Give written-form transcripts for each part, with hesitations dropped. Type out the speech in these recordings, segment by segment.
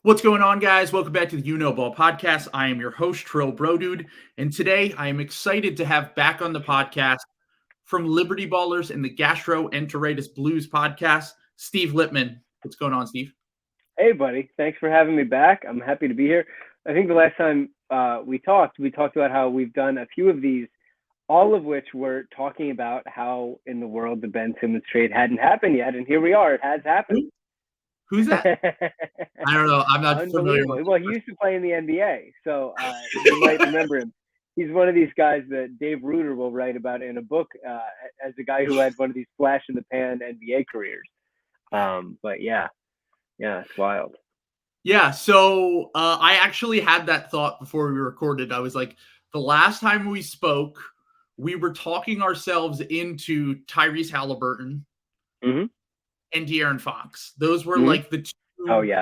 What's going on, guys? Welcome back to the You Know Ball podcast. I am your host, Trill Bro Dude, and today I am excited to have back on the podcast from Liberty Ballers and the Gastroenteritis Blues podcast, Steve Lipman. What's going on, Steve? Hey, buddy. Thanks for having me back. I'm happy to be here. I think the last time we talked about how we've done a few of these, all of which were talking about how in the world the Ben Simmons trade hadn't happened yet, and here we are. It has happened. Who's that? I don't know. I'm not familiar with Well, he used to play in the NBA, so you might remember him. He's one of these guys that Dave Reuter will write about in a book as a guy who had one of these flash-in-the-pan NBA careers. But yeah, it's wild. Yeah, so I actually had that thought before we recorded. I was like, the last time we spoke, we were talking ourselves into Tyrese Halliburton and De'Aaron Fox. Those were like the two kind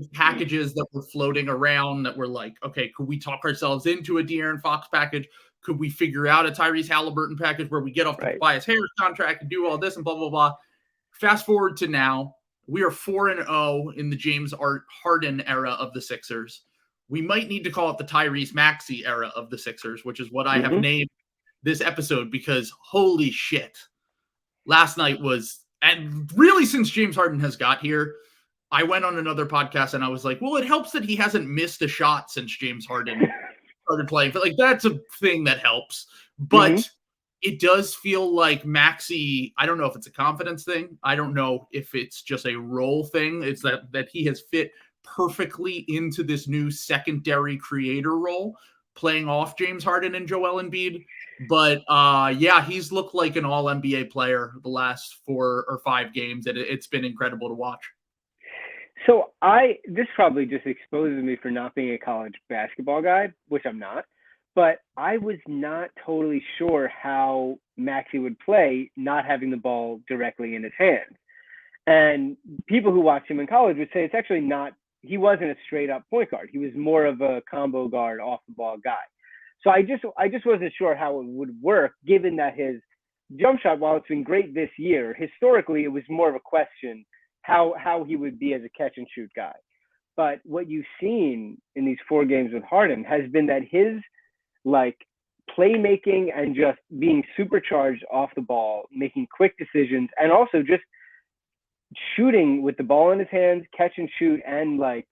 of packages that were floating around that were like, okay, could we talk ourselves into a De'Aaron Fox package? Could we figure out a Tyrese Halliburton package where we get off the Tobias Harris contract and do all this and blah, blah, blah. Fast forward to now. We are 4-0 in the James Harden era of the Sixers. We might need to call it the Tyrese Maxey era of the Sixers, which is what I have named this episode because holy shit. Last night was, and really since James Harden has got here, I went on another podcast and I was like, well, it helps that he hasn't missed a shot since James Harden started playing. But like, that's a thing that helps. But it does feel like Maxey, I don't know if it's a confidence thing. I don't know if it's just a role thing. It's that he has fit perfectly into this new secondary creator role, playing off James Harden and Joel Embiid. But yeah, he's looked like an all-NBA player the last 4 or 5 games, and it's been incredible to watch. So this probably just exposes me for not being a college basketball guy, which I'm not. But I was not totally sure how Maxey would play not having the ball directly in his hands. And people who watched him in college would say it's actually not, he wasn't a straight up point guard. He was more of a combo guard, off the ball guy. So I just wasn't sure how it would work, given that his jump shot, while it's been great this year, historically it was more of a question how he would be as a catch and shoot guy. But what you've seen in these 4 games with Harden has been that his like playmaking and just being supercharged off the ball, making quick decisions, and also just shooting with the ball in his hands, catch and shoot, and like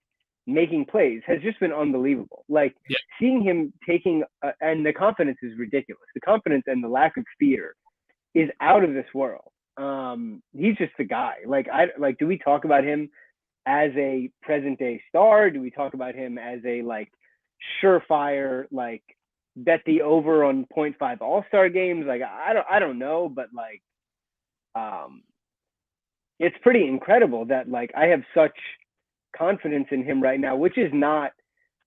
making plays has just been unbelievable. Like seeing him taking, and the confidence is ridiculous. The confidence and the lack of fear is out of this world. He's just the guy. Do we talk about him as a present day star? Do we talk about him as a like surefire, like bet the over on 0.5 all-star games? Like, I don't know, but like, it's pretty incredible that like I have such confidence in him right now, which is not,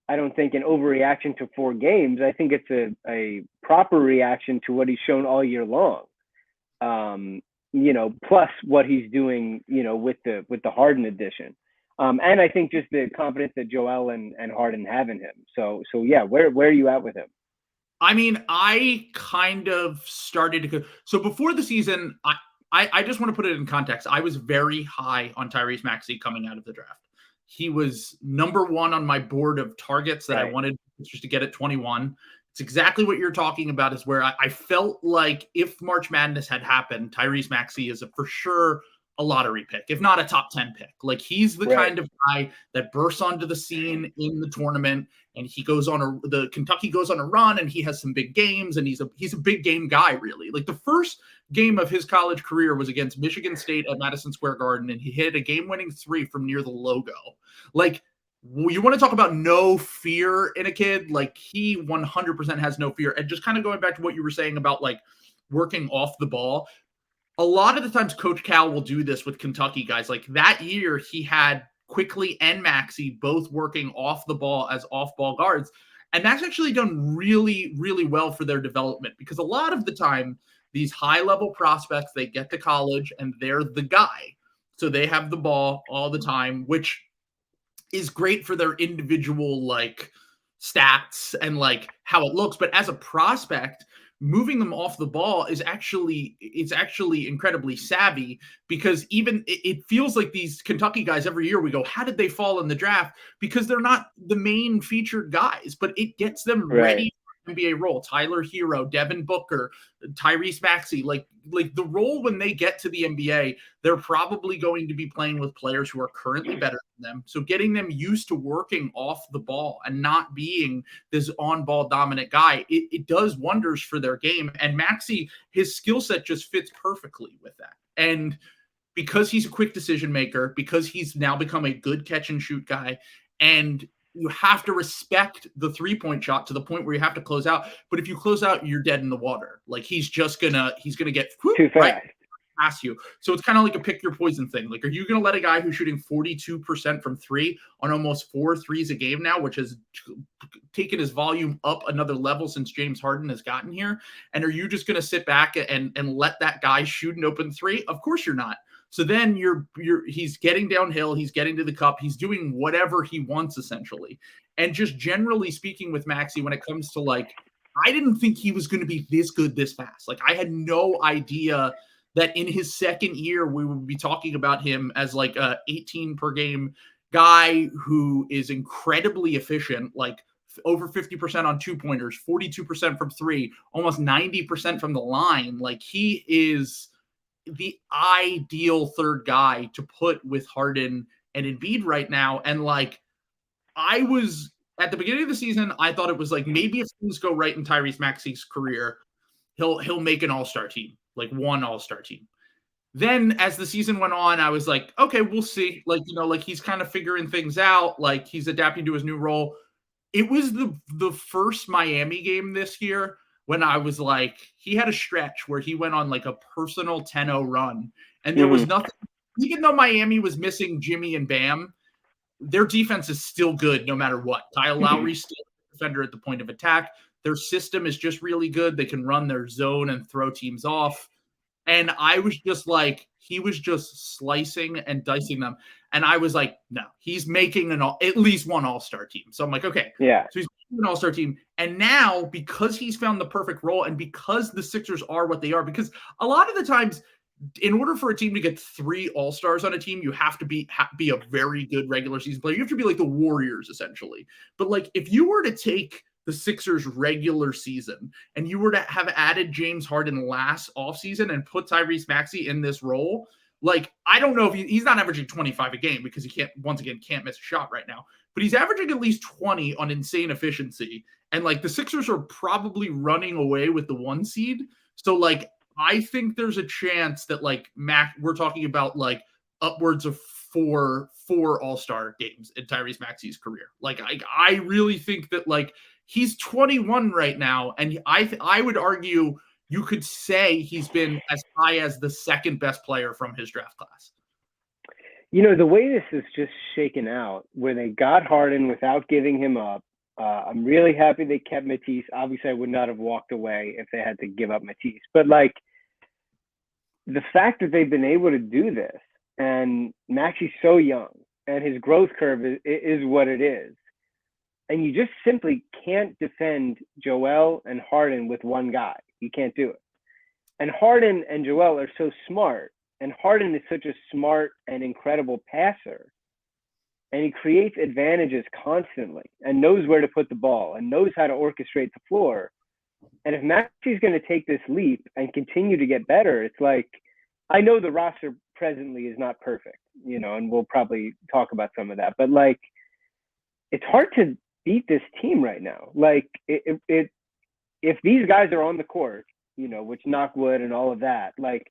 I don't think, an overreaction to 4 games. I think it's a proper reaction to what he's shown all year long. Plus what he's doing, with the Harden addition. And I think just the confidence that Joel and Harden have in him. So yeah, where are you at with him? I mean, I kind of started to go. So before the season, I just want to put it in context. I was very high on Tyrese Maxey coming out of the draft. He was number 1 on my board of targets that I wanted just to get at 21. It's exactly what you're talking about, is where I felt like if March Madness had happened, Tyrese Maxey is for sure a lottery pick, if not a top 10 pick. Like, he's the kind of guy that bursts onto the scene in the tournament, and he goes on the Kentucky goes on a run, and he has some big games, and he's a big game guy, really. Like, the first game of his college career was against Michigan State at Madison Square Garden, and he hit a game-winning 3 from near the logo. Like, you want to talk about no fear in a kid? Like, he 100% has no fear. And just kind of going back to what you were saying about like working off the ball, a lot of the times Coach Cal will do this with Kentucky guys. Like that year, he had Quickly and Maxey both working off the ball as off-ball guards. And that's actually done really, really well for their development, because a lot of the time, these high-level prospects, they get to college and they're the guy. So they have the ball all the time, which is great for their individual like stats and like how it looks. But as a prospect, moving them off the ball is actually incredibly savvy, because even it feels like these Kentucky guys every year we go, how did they fall in the draft? Because they're not the main featured guys, but it gets them ready for NBA role. Tyler Hero, Devin Booker, Tyrese Maxey, like the role when they get to the NBA, they're probably going to be playing with players who are currently better than them. So getting them used to working off the ball and not being this on-ball dominant guy, it does wonders for their game. And Maxey, his skill set just fits perfectly with that. And because he's a quick decision maker, because he's now become a good catch and shoot guy, and you have to respect the three-point shot to the point where you have to close out. But if you close out, you're dead in the water. Like he's gonna get too fast. Right past you. So it's kind of like a pick your poison thing. Like, are you going to let a guy who's shooting 42% from three on almost 4 threes a game now, which has taken his volume up another level since James Harden has gotten here? And are you just going to sit back and let that guy shoot an open three? Of course you're not. So then he's getting downhill, he's getting to the cup, he's doing whatever he wants essentially. And just generally speaking with Maxey, when it comes to like, I didn't think he was going to be this good this fast. Like I had no idea that in his second year, we would be talking about him as like a 18 per game guy who is incredibly efficient, like over 50% on 2-pointers, 42% from three, almost 90% from the line. Like he is the ideal third guy to put with Harden and Embiid right now. And like, I was at the beginning of the season, I thought it was like, maybe if things go right in Tyrese Maxey's career, he'll make an all-star team, like one all-star team. Then as the season went on, I was like, okay, we'll see. Like, like he's kind of figuring things out. Like he's adapting to his new role. It was the first Miami game this year when I was like, he had a stretch where he went on like a personal 10-0 run. And there was nothing, even though Miami was missing Jimmy and Bam, their defense is still good no matter what. Kyle Lowry's still a defender at the point of attack. Their system is just really good. They can run their zone and throw teams off. And I was just like, he was just slicing and dicing them. And I was like, no, he's making at least one all-star team. So I'm like, okay. Yeah. So he's making an all-star team. And now, because he's found the perfect role and because the Sixers are what they are, because a lot of the times, in order for a team to get 3 all-stars on a team, you have to be a very good regular season player. You have to be like the Warriors, essentially. But like, if you were to take the Sixers regular season and you were to have added James Harden last offseason and put Tyrese Maxey in this role, like, I don't know if he's not averaging 25 a game because he can't miss a shot right now, but he's averaging at least 20 on insane efficiency. And like, the Sixers are probably running away with the 1 seed. So like, I think there's a chance that like we're talking about like upwards of four all-star games in Tyrese Maxey's career. Like I really think that like he's 21 right now, and I would argue you could say he's been as high as the second best player from his draft class. The way this is just shaken out, where they got Harden without giving him up. I'm really happy they kept Matisse. Obviously, I would not have walked away if they had to give up Matisse. But like, the fact that they've been able to do this, and Maxey's so young, and his growth curve is what it is, and you just simply can't defend Joel and Harden with one guy. You can't do it. And Harden and Joel are so smart, and Harden is such a smart and incredible passer. And he creates advantages constantly and knows where to put the ball and knows how to orchestrate the floor. And if Maxey's going to take this leap and continue to get better, it's like, I know the roster presently is not perfect, and we'll probably talk about some of that, but like, it's hard to beat this team right now. Like if these guys are on the court, which knock wood and all of that, like,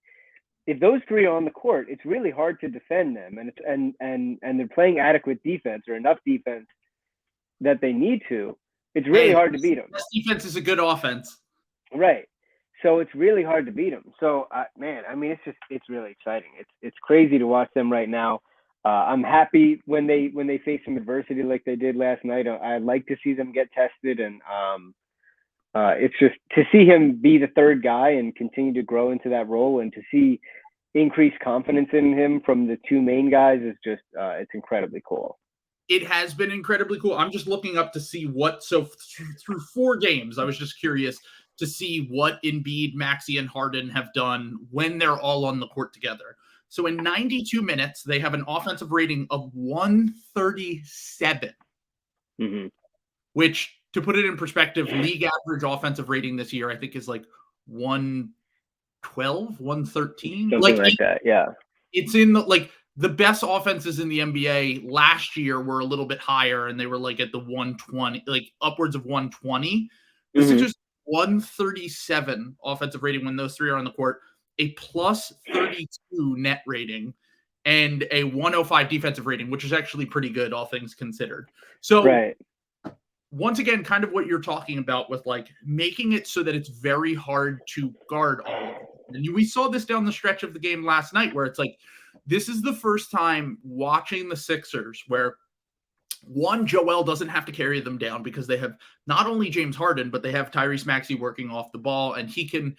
if those 3 are on the court, it's really hard to defend them, and they're playing adequate defense or enough defense that they need to. It's really hard to beat them. Best defense is a good offense, right? So it's really hard to beat them. So man, I mean, it's really exciting. It's crazy to watch them right now. I'm happy when they face some adversity like they did last night. I like to see them get tested, and it's just to see him be the third guy and continue to grow into that role, and to see increased confidence in him from the 2 main guys is just it's incredibly cool. It has been incredibly cool. I'm just looking up to see through 4 games. I was just curious to see what Embiid, Maxey, and Harden have done when they're all on the court together. So in 92 minutes, they have an offensive rating of 137, which, to put it in perspective, league average offensive rating this year, I think, is like 112, 113. Something like that, yeah. It's in the best offenses in the NBA last year were a little bit higher, and they were like at the 120, like upwards of 120. This is just 137 offensive rating when those three are on the court, a plus 32 net rating, and a 105 defensive rating, which is actually pretty good, all things considered. So once again, kind of what you're talking about with like making it so that it's very hard to guard all of them. And we saw this down the stretch of the game last night, where it's like, this is the first time watching the Sixers where, one, Joel doesn't have to carry them down because they have not only James Harden, but they have Tyrese Maxey working off the ball, and he can,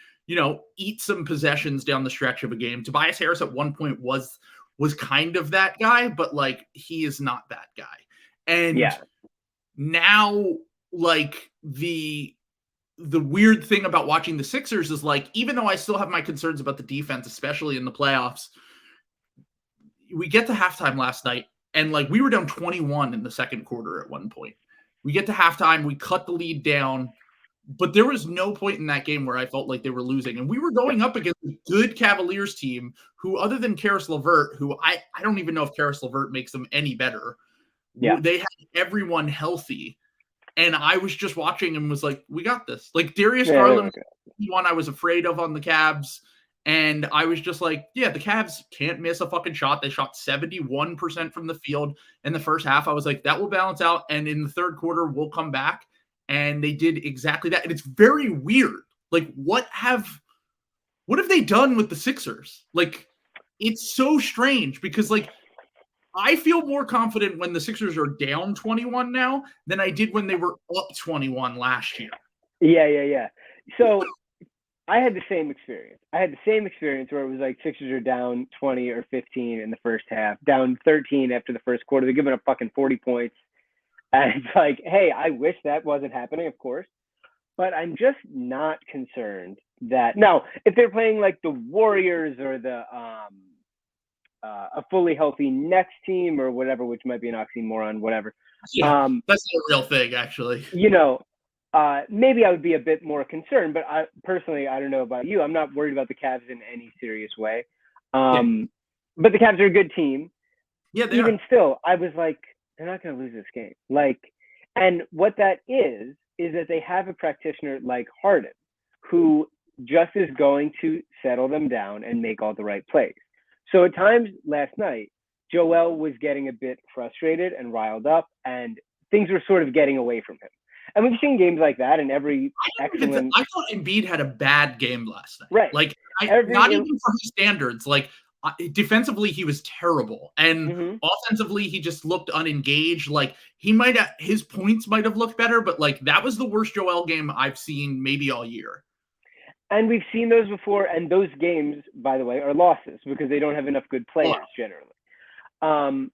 eat some possessions down the stretch of a game. Tobias Harris at one point was kind of that guy, but like he is not that guy. And now, like the weird thing about watching the Sixers is like, even though I still have my concerns about the defense, especially in the playoffs, we get to halftime last night, and like we were down 21 in the second quarter at one point. We get to halftime, we cut the lead down, but there was no point in that game where I felt like they were losing. And we were going up against a good Cavaliers team who, other than Caris LeVert, who I don't even know if Caris LeVert makes them any better. They had everyone healthy. And I was just watching and was like, we got this. Like Darius Garland, one I was afraid of on the Cavs. And I was just like, yeah, the Cavs can't miss a fucking shot. They shot 71% from the field in the first half. I was like, that will balance out. And in the third quarter, we'll come back. And they did exactly that. And it's very weird. Like, what have they done with the Sixers? Like, it's so strange because, like, I feel more confident when the Sixers are down 21 now than I did when they were up 21 last year. Yeah. So I had the same experience. Where it was like Sixers are down 20 or 15 in the first half, down 13 after the first quarter. They're giving up fucking 40 points. And it's like, hey, I wish that wasn't happening, of course. But I'm just not concerned that now, if they're playing like the Warriors or the a fully healthy Nets team or whatever, which might be an oxymoron, whatever. Yeah, that's a real thing, actually. Maybe I would be a bit more concerned, but I don't know about you. I'm not worried about the Cavs in any serious way. But the Cavs are a good team. Yeah, even still, I was like, they're not going to lose this game. Like, and what that is that they have a practitioner like Harden, who just is going to settle them down and make all the right plays. So at times last night, Joel was getting a bit frustrated and riled up, and things were sort of getting away from him. And we've seen games like that in every excellent. I thought Embiid had a bad game last night. Right. Like, not even for his standards. Like, defensively, he was terrible. And offensively, he just looked unengaged. Like, his points might have looked better, but like, that was the worst Joel game I've seen maybe all year. And we've seen those before. And those games, by the way, are losses because they don't have enough good players generally.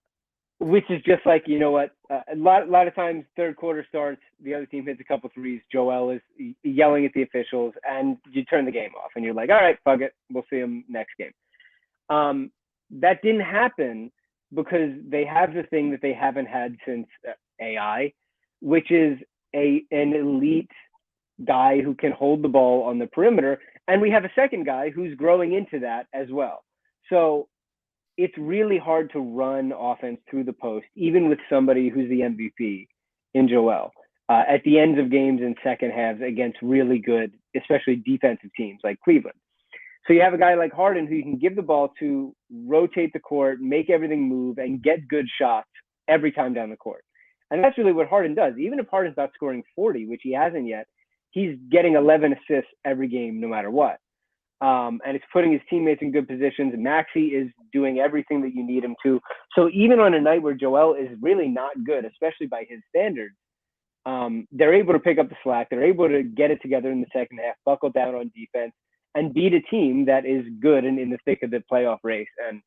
Which is just like, you know what, a lot of times third quarter starts, the other team hits a couple threes, Joel is yelling at the officials, and you turn the game off, and you're like, all right, fuck it, we'll see them next game. That didn't happen because they have the thing that they haven't had since AI, which is an elite guy who can hold the ball on the perimeter, and we have a second guy who's growing into that as well. So it's really hard to run offense through the post, even with somebody who's the MVP in Joel, at the ends of games in second halves against really good, especially defensive teams like Cleveland. So you have a guy like Harden who you can give the ball to, rotate the court, make everything move, and get good shots every time down the court. And that's really what Harden does. Even if Harden's not scoring 40, which he hasn't yet, he's getting 11 assists every game no matter what. And it's putting his teammates in good positions. Maxey is doing everything that you need him to. So even on a night where Joel is really not good, especially by his standards, they're able to pick up the slack. They're able to get it together in the second half, buckle down on defense, and beat a team that is good and in the thick of the playoff race. And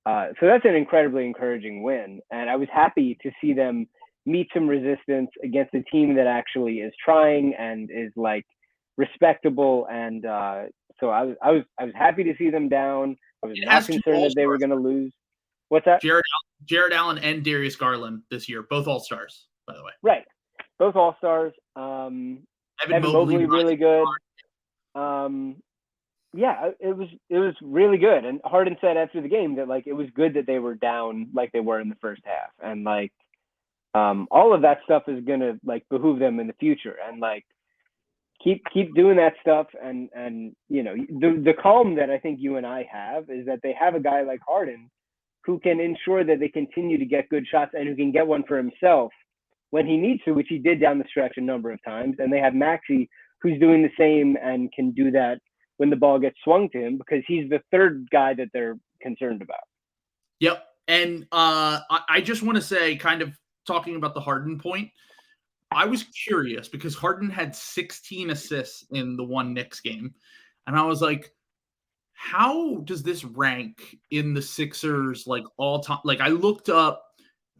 so that's an incredibly encouraging win. And I was happy to see them meet some resistance against a team that actually is trying and is like respectable, and so I was happy to see them down. I was not concerned that they were going to lose. What's that? Jared Allen and Darius Garland this year, both All-Stars, by the way. Right, both All-Stars. Evan Mobley really good. Yeah, it was really good. And Harden said after the game that like it was good that they were down like they were in the first half, and like all of that stuff is gonna like behoove them in the future, and like keep doing that stuff. And you know, the calm that I think you and I have is that they have a guy like Harden who can ensure that they continue to get good shots and who can get one for himself when he needs to, which he did down the stretch a number of times. And they have Maxey who's doing the same and can do that when the ball gets swung to him, because he's the third guy that they're concerned about. Yep. And I just want to say, kind of talking about the Harden point, I was curious because Harden had 16 assists in the one Knicks game. And I was like, how does this rank in the Sixers, like all time? Like I looked up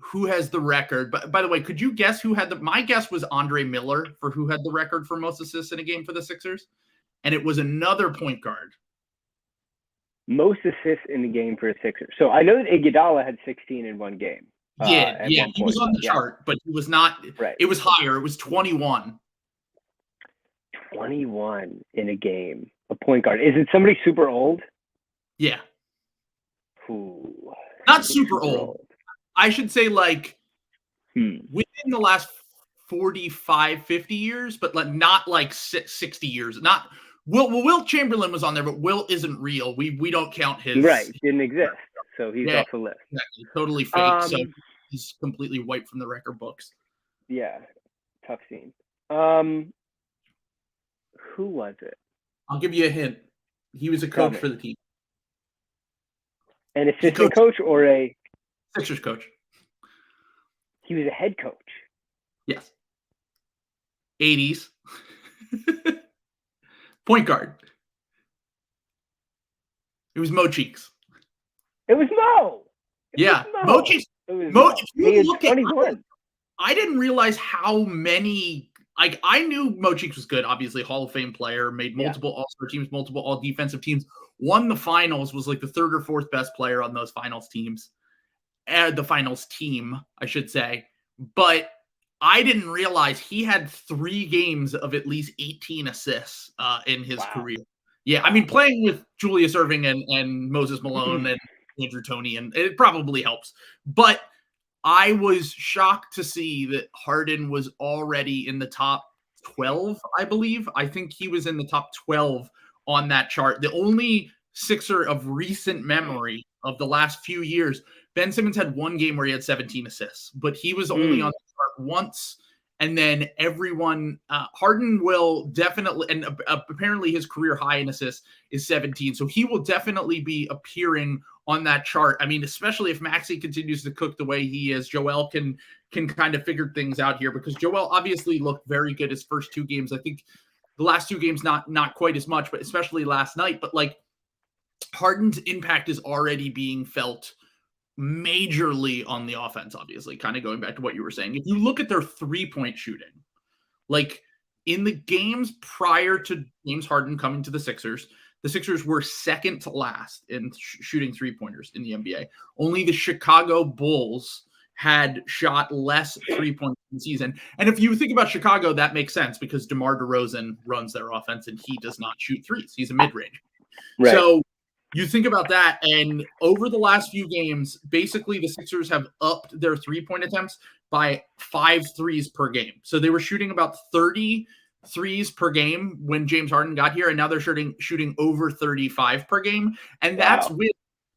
who has the record. But by the way, could you guess who had my guess was Andre Miller for who had the record for most assists in a game for the Sixers. And it was another point guard. Most assists in the game for a Sixers. So I know that Iguodala had 16 in one game. Yeah. He was on the chart, but he was not. Right. It was higher. It was 21. 21 in a game. A point guard. Is it somebody super old? Yeah. Ooh, not super old. I should say like within the last 45, 50 years, but like not like 60 years. Not Will Chamberlain was on there, but Will isn't real. We don't count his. Right. Didn't exist. So he's off the list. Exactly. Totally fake. So he's completely wiped from the record books. Yeah. Tough scene. Who was it? I'll give you a hint. He was a coach for the team. An assistant coach or a Sixers coach? He was a head coach. Yes. 80s. Point guard. It was Mo Cheeks. It was Mo. Mo Cheeks. Mo, he is 21. I didn't realize how many. Like I knew Mo Cheeks was good. Obviously, Hall of Fame player, made multiple All-Star teams, multiple All-Defensive teams. Won the finals. Was like the third or fourth best player on those finals teams. The finals team, I should say. But I didn't realize he had 3 games of at least 18 assists in his career. Yeah, I mean, playing with Julius Erving and Moses Malone and Andrew Toney, and it probably helps. But I was shocked to see that Harden was already in the top 12, I believe. I think he was in the top 12 on that chart. The only Sixer of recent memory of the last few years, Ben Simmons had one game where he had 17 assists, but he was only on the chart once. And then everyone, Harden will definitely, and apparently his career high in assists is 17. So he will definitely be appearing on that chart. I mean, especially if Maxey continues to cook the way he is, Joel can kind of figure things out here, because Joel obviously looked very good his first 2 games. I think the last 2 games, not quite as much, but especially last night. But like Harden's impact is already being felt majorly on the offense, obviously, kind of going back to what you were saying. If you look at their 3-point shooting, like in the games prior to James Harden coming to the Sixers were second to last in shooting 3-pointers in the NBA. Only the Chicago Bulls had shot less 3-pointers in the season. And if you think about Chicago, that makes sense because DeMar DeRozan runs their offense and he does not shoot threes. He's a mid-range. Right. So you think about that, and over the last few games, basically the Sixers have upped their 3-point attempts by 5 threes per game. So they were shooting about 30 threes per game when James Harden got here, and now they're shooting over 35 per game. And that's with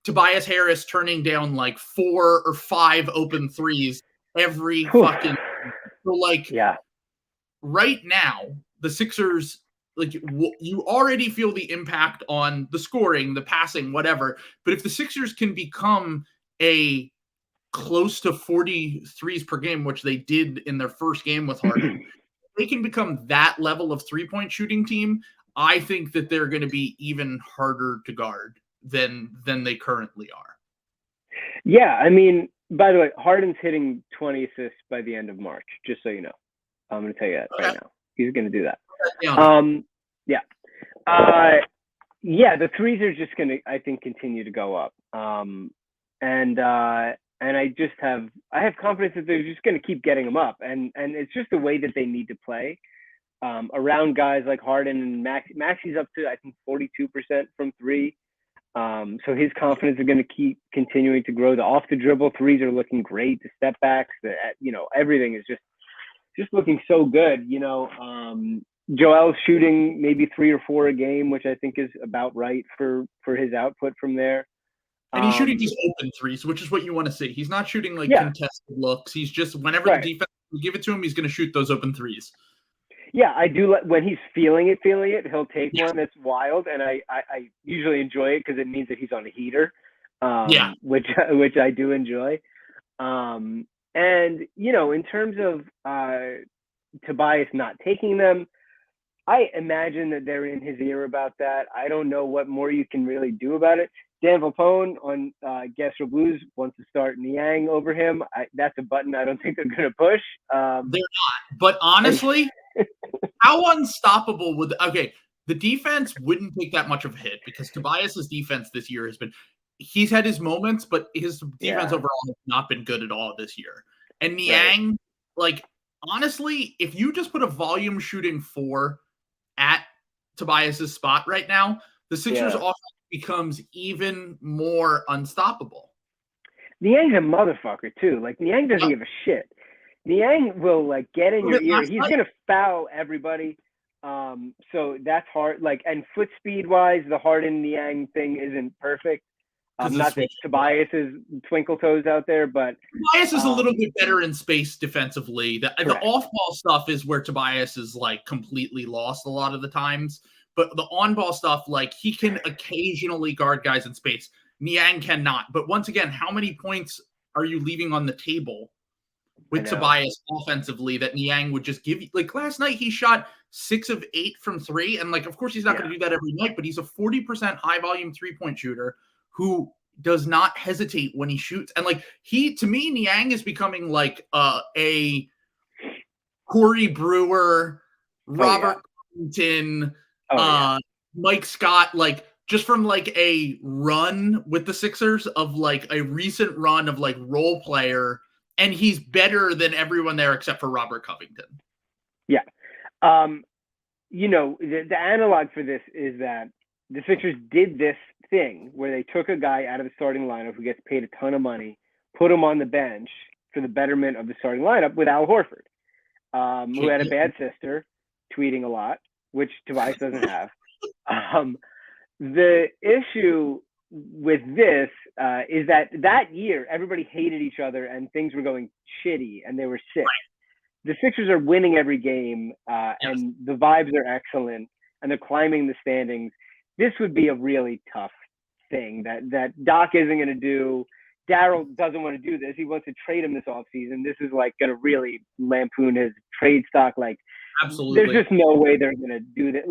Tobias Harris turning down like 4 or 5 open threes every fucking. So like, right now, the Sixers, like you already feel the impact on the scoring, the passing, whatever. But if the Sixers can become a close to 40 threes per game, which they did in their first game with Harden, they can become that level of 3-point shooting team. I think that they're going to be even harder to guard than they currently are. Yeah, I mean, by the way, Harden's hitting 20 assists by the end of March, just so you know. I'm going to tell you that right now. He's going to do that. Yeah. The threes are just gonna, I think, continue to go up. And I have confidence that they're just gonna keep getting them up. And it's just the way that they need to play. Around guys like Harden and Maxey's up to, I think, 42% from three. So his confidence is going to keep continuing to grow. The off the dribble threes are looking great. The step backs, everything is just looking so good. Joel's shooting maybe 3 or 4 a game, which I think is about right for his output from there. And he's shooting these open threes, which is what you want to see. He's not shooting contested looks. He's just, whenever the defense will give it to him, he's going to shoot those open threes. Yeah, I do. When he's feeling it, he'll take one that's wild, and I usually enjoy it because it means that he's on a heater. Which I do enjoy. And in terms of Tobias not taking them, I imagine that they're in his ear about that. I don't know what more you can really do about it. Dan Valpone on Gastroenteritis Blues wants to start Niang over him. That's a button I don't think they're going to push. They're not. But honestly, how unstoppable would the defense wouldn't take that much of a hit because Tobias's defense this year he's had his moments, but his defense overall has not been good at all this year. And Niang, honestly, if you just put a volume shooting 4 at Tobias's spot right now, the Sixers offense becomes even more unstoppable. Niang's a motherfucker too. Niang doesn't give a shit. Niang will get in your ear. He's gonna foul everybody. So that's hard. And foot speed wise, the Harden Niang thing isn't perfect. Not that Tobias is twinkle toes out there, but Tobias is a little bit better in space defensively. The off-ball stuff is where Tobias is completely lost a lot of the times. But the on-ball stuff, he can occasionally guard guys in space. Niang cannot. But once again, how many points are you leaving on the table with Tobias offensively that Niang would just give you? Last night, he shot 6 of 8 from 3. And of course, he's not going to do that every night, but he's a 40% high-volume three-point shooter who does not hesitate when he shoots. And to me, Niang is becoming a Corey Brewer, Robert Covington, Mike Scott, just from a run with the Sixers of a recent run of role player. And he's better than everyone there except for Robert Covington. Yeah. The analog for this is that the Sixers did this thing where they took a guy out of the starting lineup who gets paid a ton of money, put him on the bench for the betterment of the starting lineup with Al Horford, who had a bad sister, tweeting a lot, which Tobias doesn't have. The issue with this is that year, everybody hated each other and things were going shitty and they were sick. Right. The Sixers are winning every game and the vibes are excellent and they're climbing the standings. This would be a really tough thing that Doc isn't going to do. Daryl doesn't want to do this. He wants to trade him this offseason. This is going to really lampoon his trade stock. Absolutely. There's just no way they're going to do that.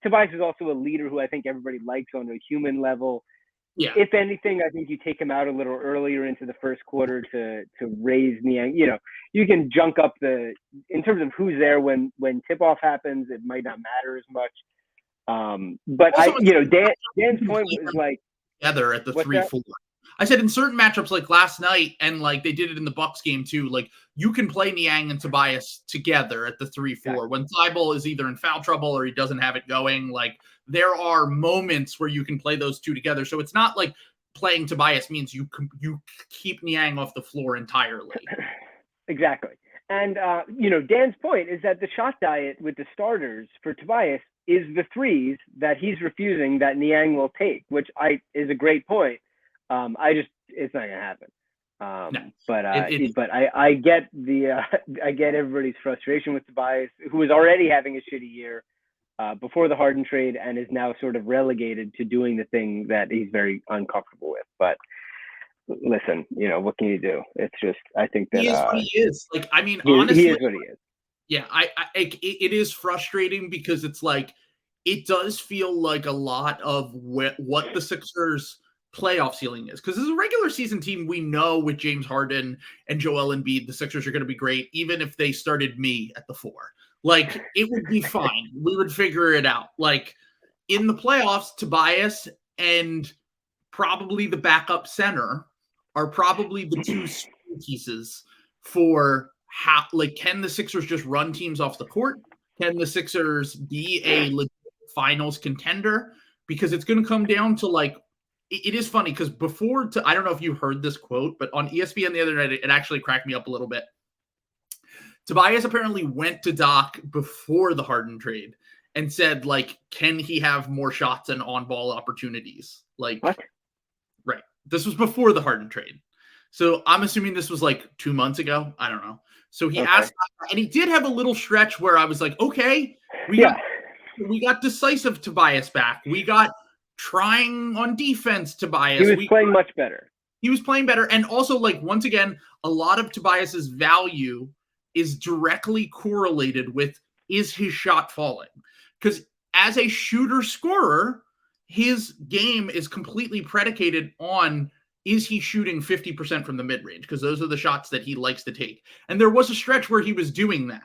Tobias is also a leader who I think everybody likes on a human level. Yeah. If anything, I think you take him out a little earlier into the first quarter to raise Niang. You can junk up in terms of who's there when tip-off happens, it might not matter as much. But also, Dan's point was together at the 3-4. I said in certain matchups last night, and they did it in the Bucks game too. You can play Niang and Tobias together at the 3-4 when Thibault is either in foul trouble or he doesn't have it going. There are moments where you can play those two together. So it's not playing Tobias means you keep Niang off the floor entirely. Exactly. And Dan's point is that the shot diet with the starters for Tobias is the threes that he's refusing that Niang will take, which is a great point. It's not gonna happen. But I get I get everybody's frustration with Tobias, who was already having a shitty year before the Harden trade and is now sort of relegated to doing the thing that he's very uncomfortable with. But listen, what can you do? It's just, I think that he is what he is. Honestly, he is what he is. Yeah, it is frustrating because it's it does feel like a lot of what the Sixers playoff ceiling is, because as a regular season team, we know with James Harden and Joel Embiid, the Sixers are going to be great, even if they started me at the 4. Like, it would be fine. We would figure it out. Like, in the playoffs, Tobias and probably the backup center are probably the two pieces for how, like, can the Sixers just run teams off the court? Can the Sixers be a legit finals contender? Because it's going to come down to, like, it is funny because I don't know if you heard this quote, but on ESPN the other night, it actually cracked me up a little bit. Tobias apparently went to Doc before the Harden trade and said, like, can he have more shots and on-ball opportunities? Like, what? Right. This was before the Harden trade. So I'm assuming this was like 2 months ago. I don't know. So he asked, and he did have a little stretch where I was like, okay, we got decisive Tobias back. We got trying on defense Tobias. He was playing much better. He was playing better. And also, like, once again, a lot of Tobias's value is directly correlated with, is his shot falling? Because as a shooter-scorer, his game is completely predicated on, is he shooting 50% from the mid-range? Because those are the shots that he likes to take. And there was a stretch where he was doing that.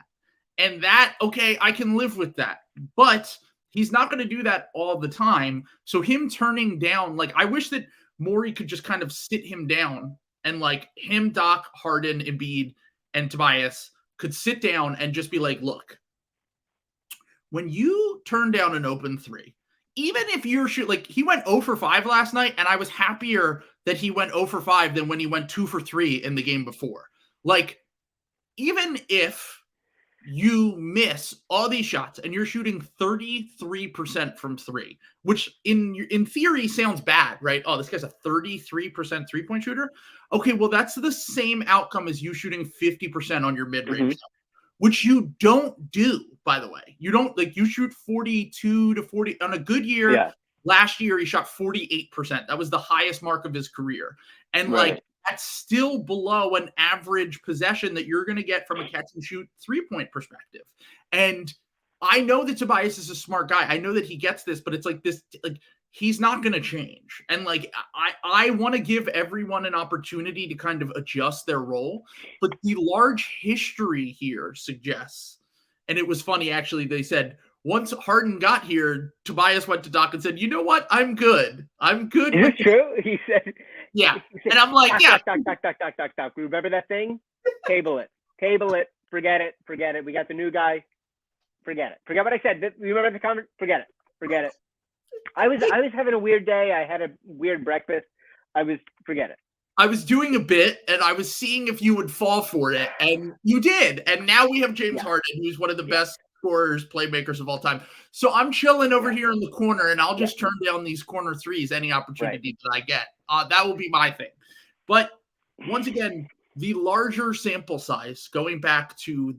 And that, okay, I can live with that. But he's not going to do that all the time. So him turning down, like, I wish that Morey could just kind of sit him down and, like, him, Doc, Harden, Embiid, and Tobias could sit down and just be like, look, when you turn down an open three, even if you're like, he went 0 for 5 last night, and I was happier that he went 0 for 5 than when he went 2 for 3 in the game before. Like, even if you miss all these shots and you're shooting 33% from three, which in theory sounds bad, right? Oh, this guy's a 33% three-point shooter. Okay, well, that's the same outcome as you shooting 50% on your mid-range, which you don't do, by the way. You don't, like, you shoot 42 to 40 on a good year. Yeah. Last year, he shot 48%. That was the highest mark of his career. And like, that's still below an average possession that you're going to get from a catch and shoot 3-point perspective. And I know that Tobias is a smart guy. I know that he gets this, but it's like this, like, he's not going to change. And like, I want to give everyone an opportunity to kind of adjust their role, but the large history here suggests, and it was funny, actually, they said, once Harden got here, Tobias went to Doc and said, you know what? I'm good. I'm good. Is it true? He said, yeah. And I'm like, yeah. Doc. Remember that thing? Table it. Forget it. We got the new guy. Forget it. Forget what I said. You remember the comment? Forget it. I was having a weird day. I had a weird breakfast. Forget it. I was doing a bit, and I was seeing if you would fall for it, and you did. And now we have James Harden, who's one of the best scorers, playmakers of all time. So I'm chilling over here in the corner, and I'll just turn down these corner threes any opportunity that I get. That will be my thing. But once again, the larger sample size, going back to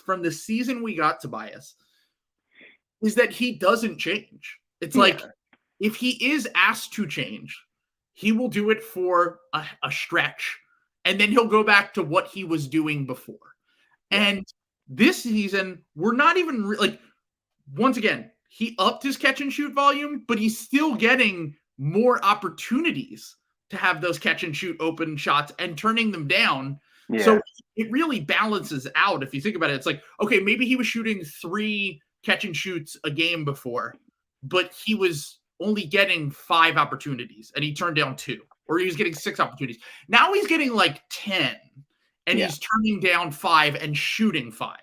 from the season we got Tobias, is that he doesn't change. It's like, if he is asked to change, he will do it for a stretch, and then he'll go back to what he was doing before. And this season, we're not even like, once again, he upped his catch and shoot volume, but he's still getting more opportunities to have those catch and shoot open shots and turning them down. Yeah. So it really balances out. If you think about it, it's like, okay, maybe he was shooting 3 catch and shoots a game before, but he was only getting 5 opportunities and he turned down 2, or he was getting 6 opportunities. Now he's getting like 10 and he's turning down 5 and shooting 5.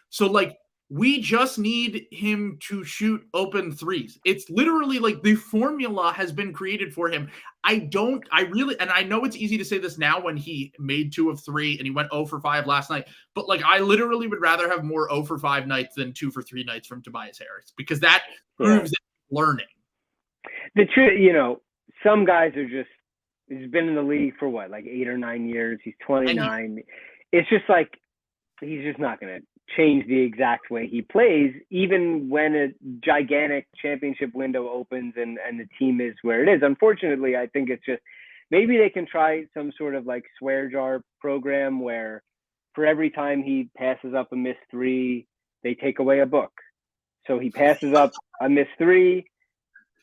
So like, we just need him to shoot open threes. It's literally like the formula has been created for him. And I know it's easy to say this now when he made 2 of 3 and he went 0 for 5 last night, but like, I literally would rather have more 0 for 5 nights than 2 for 3 nights from Tobias Harris, because that proves that he's learning. The truth, some guys are just, he's been in the league for what, like 8 or 9 years. He's 29. It's just like, he's just not going to change the exact way he plays, even when a gigantic championship window opens and the team is where it is. Unfortunately, I think it's just, maybe they can try some sort of like swear jar program where for every time he passes up a missed 3, they take away a book. So he passes up a missed 3,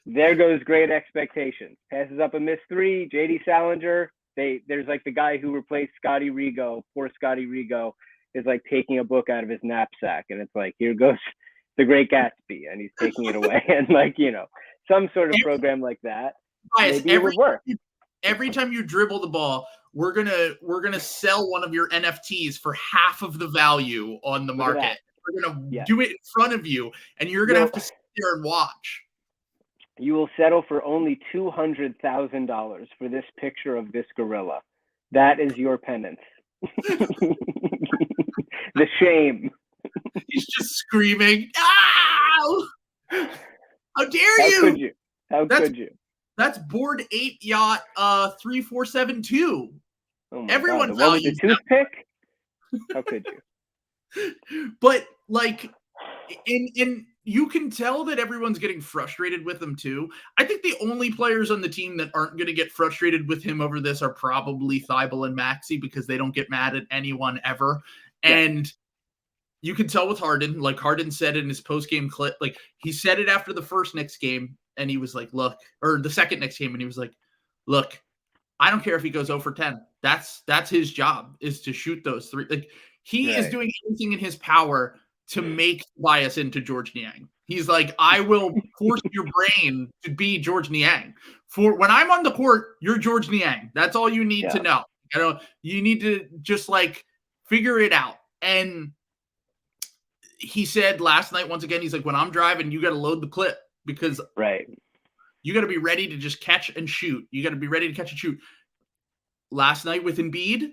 there goes great expectations. Passes up a missed 3, JD Salinger, there's like the guy who replaced Scotty Rigo, poor Scotty Rigo. is like taking a book out of his knapsack, and it's like, here goes The Great Gatsby, and he's taking it away, and like, some sort of program like that. Maybe it would work. Every time you dribble the ball, we're gonna sell one of your NFTs for half of the value on the market. We're gonna do it in front of you, and you're gonna have to sit there and watch. You will settle for only $200,000 for this picture of this gorilla. That is your penance. The shame. He's just screaming, "Ow! How dare you? How could you? That's Board 8 Yacht 3472. Oh Everyone God, the one with the toothpick? How could you? But like, in you can tell that everyone's getting frustrated with him too. I think the only players on the team that aren't going to get frustrated with him over this are probably Thibault and Maxey, because they don't get mad at anyone ever. And you can tell with Harden, like Harden said in his post-game clip, like he said it after the first Knicks game, and he was like, look, or the second Knicks game, and he was like, look, I don't care if he goes 0 for 10. That's his job, is to shoot those three. Like he is doing anything in his power to make Tobias into George Niang. He's like, I will force your brain to be George Niang. For when I'm on the court, you're George Niang. That's all you need to know. You need to just like figure it out. And he said last night, once again, he's like, when I'm driving, you got to load the clip, because you got to be ready to just catch and shoot. You got to be ready to catch and shoot. Last night with Embiid,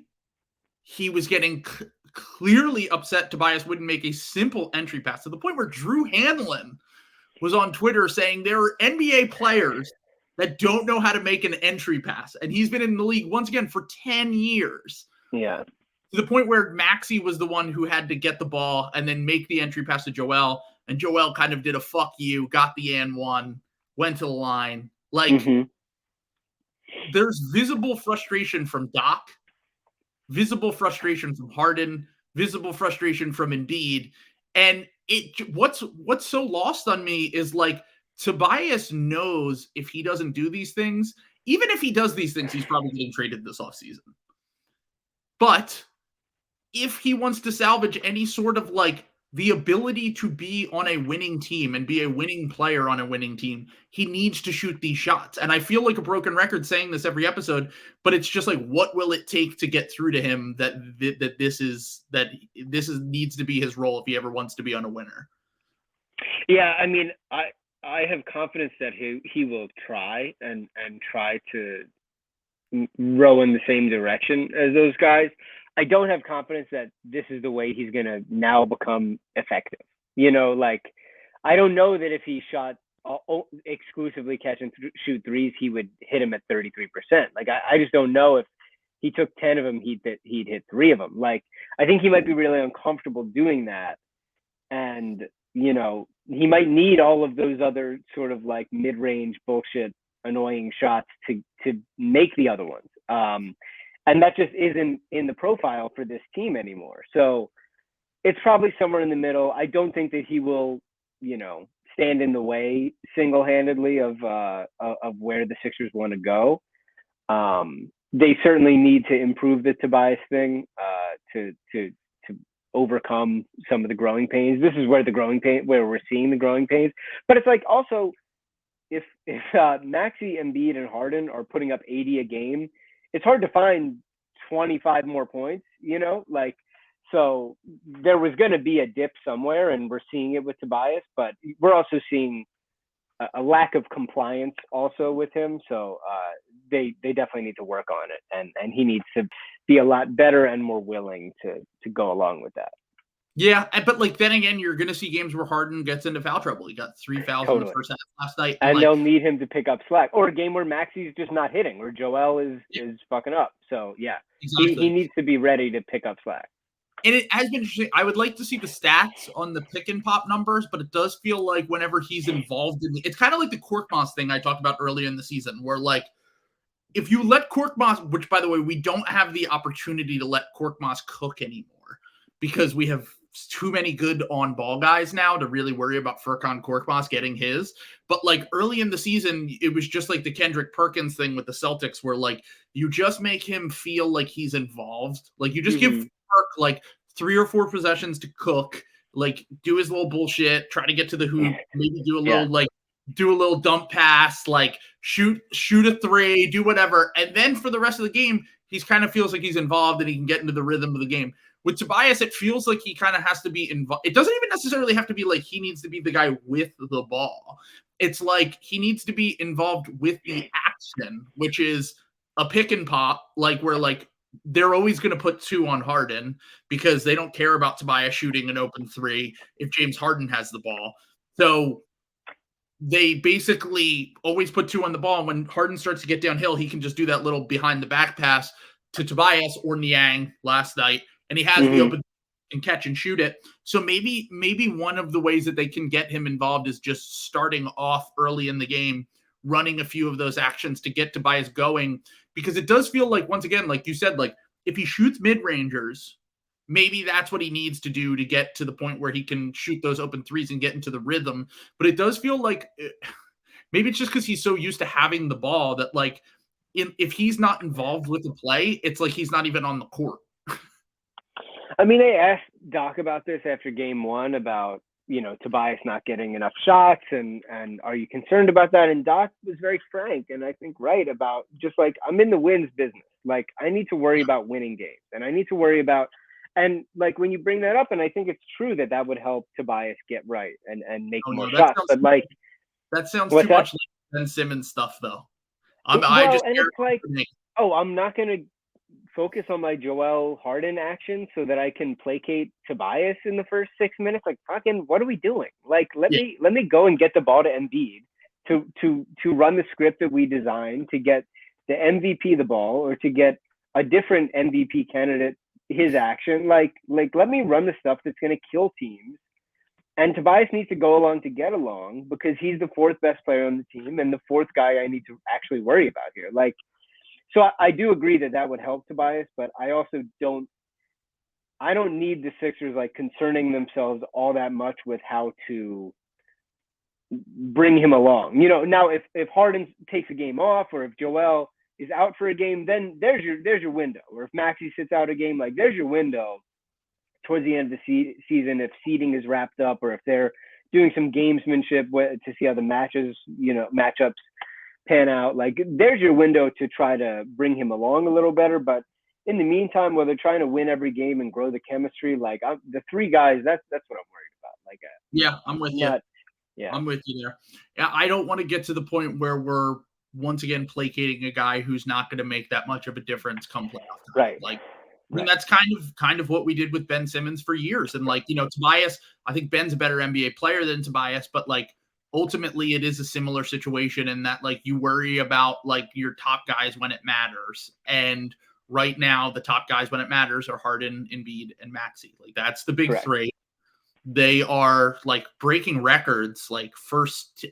he was getting clearly upset Tobias wouldn't make a simple entry pass, to the point where Drew Hanlon was on Twitter saying there are NBA players that don't know how to make an entry pass. And he's been in the league once again for 10 years. Yeah. To the point where Maxey was the one who had to get the ball and then make the entry pass to Joel. And Joel kind of did a fuck you, got the and one, went to the line. Like, there's visible frustration from Doc, visible frustration from Harden, visible frustration from Embiid. And what's so lost on me is like, Tobias knows if he doesn't do these things, even if he does these things, he's probably getting traded this offseason. But if he wants to salvage any sort of like the ability to be on a winning team and be a winning player on a winning team, he needs to shoot these shots. And I feel like a broken record saying this every episode, but it's just like, what will it take to get through to him that this needs to be his role if he ever wants to be on a winner? Yeah, I mean, I have confidence that he will try and try to row in the same direction as those guys. I don't have confidence that this is the way he's going to now become effective. Like, I don't know that if he shot exclusively catch and shoot threes, he would hit him at 33%. Like, I just don't know if he took 10 of them, he'd hit 3 of them. Like, I think he might be really uncomfortable doing that. And, he might need all of those other sort of like mid-range bullshit, annoying shots to make the other ones. And that just isn't in the profile for this team anymore. So it's probably somewhere in the middle. I don't think that he will, stand in the way single-handedly of where the Sixers want to go. They certainly need to improve the Tobias thing to overcome some of the growing pains. This is where we're seeing the growing pains. But it's like, also, if Maxey, Embiid, and Harden are putting up 80 a game, it's hard to find 25 more points, like, so there was going to be a dip somewhere, and we're seeing it with Tobias, but we're also seeing a lack of compliance also with him. So they definitely need to work on it, and he needs to be a lot better and more willing to go along with that. Yeah, but like then again, you're going to see games where Harden gets into foul trouble. He got 3 fouls in the first half last night. And they'll need him to pick up slack. Or a game where Maxey's just not hitting, or Joel is fucking up. So, yeah, exactly. He needs to be ready to pick up slack. And it has been interesting. I would like to see the stats on the pick and pop numbers, but it does feel like whenever he's involved in it's kind of like the Korkmaz thing I talked about earlier in the season, where like, if you let Korkmaz, which by the way, we don't have the opportunity to let Korkmaz cook anymore because we have too many good on ball guys now to really worry about Furkan Korkmaz getting his. But like early in the season, it was just like the Kendrick Perkins thing with the Celtics, where like you just make him feel like he's involved. Like you just give Perk like 3 or 4 possessions to cook, like do his little bullshit, try to get to the hoop, maybe do a little dump pass, like shoot a three, do whatever. And then for the rest of the game, he's kind of feels like he's involved and he can get into the rhythm of the game. With Tobias, it feels like he kind of has to be involved. It doesn't even necessarily have to be like he needs to be the guy with the ball. It's like he needs to be involved with the action, which is a pick and pop, like where like they're always going to put 2 on Harden because they don't care about Tobias shooting an open 3 if James Harden has the ball. So they basically always put 2 on the ball. And when Harden starts to get downhill, he can just do that little behind the back pass to Tobias or Niang last night. And he has the open and catch and shoot it. So maybe one of the ways that they can get him involved is just starting off early in the game, running a few of those actions to get Tobias going. Because it does feel like, once again, like you said, like if he shoots mid-rangers, maybe that's what he needs to do to get to the point where he can shoot those open threes and get into the rhythm. But it does feel like maybe it's just because he's so used to having the ball that like if he's not involved with the play, it's like he's not even on the court. I mean, they asked Doc about this after game 1 about, Tobias not getting enough shots and are you concerned about that? And Doc was very frank and I think right about just like, I'm in the wins business. Like I need to worry about winning games and I need to worry about, and like when you bring that up, and I think it's true that would help Tobias get right and make more shots. But like, that sounds too much like Ben Simmons stuff though. It's like, I'm not going to focus on my Joel Harden action so that I can placate Tobias in the first 6 minutes. Like, fucking, what are we doing? Like, let me go and get the ball to Embiid to run the script that we designed to get the MVP the ball or to get a different MVP candidate his action. Like let me run the stuff that's going to kill teams. And Tobias needs to go along to get along because he's the 4th best player on the team and the 4th guy I need to actually worry about here. Like, so I do agree that would help Tobias, but I also don't need the Sixers like concerning themselves all that much with how to bring him along. Now if Harden takes a game off or if Joel is out for a game, then there's your window. Or if Maxey sits out a game, like there's your window towards the end of the season if seeding is wrapped up or if they're doing some gamesmanship to see how the matchups pan out. Like there's your window to try to bring him along a little better. But in the meantime, while they're trying to win every game and grow the chemistry, like the 3 guys, that's what I'm worried about. Like, I'm with you. Yeah, I'm with you there. Yeah, I don't want to get to the point where we're once again placating a guy who's not going to make that much of a difference come playoff time. Right. Like, I mean, that's kind of what we did with Ben Simmons for years. And like, Tobias, I think Ben's a better NBA player than Tobias, but like ultimately it is a similar situation in that like you worry about like your top guys when it matters. And right now the top guys when it matters are Harden, Embiid, and Maxey. Like that's the big 3. They are like breaking records, like first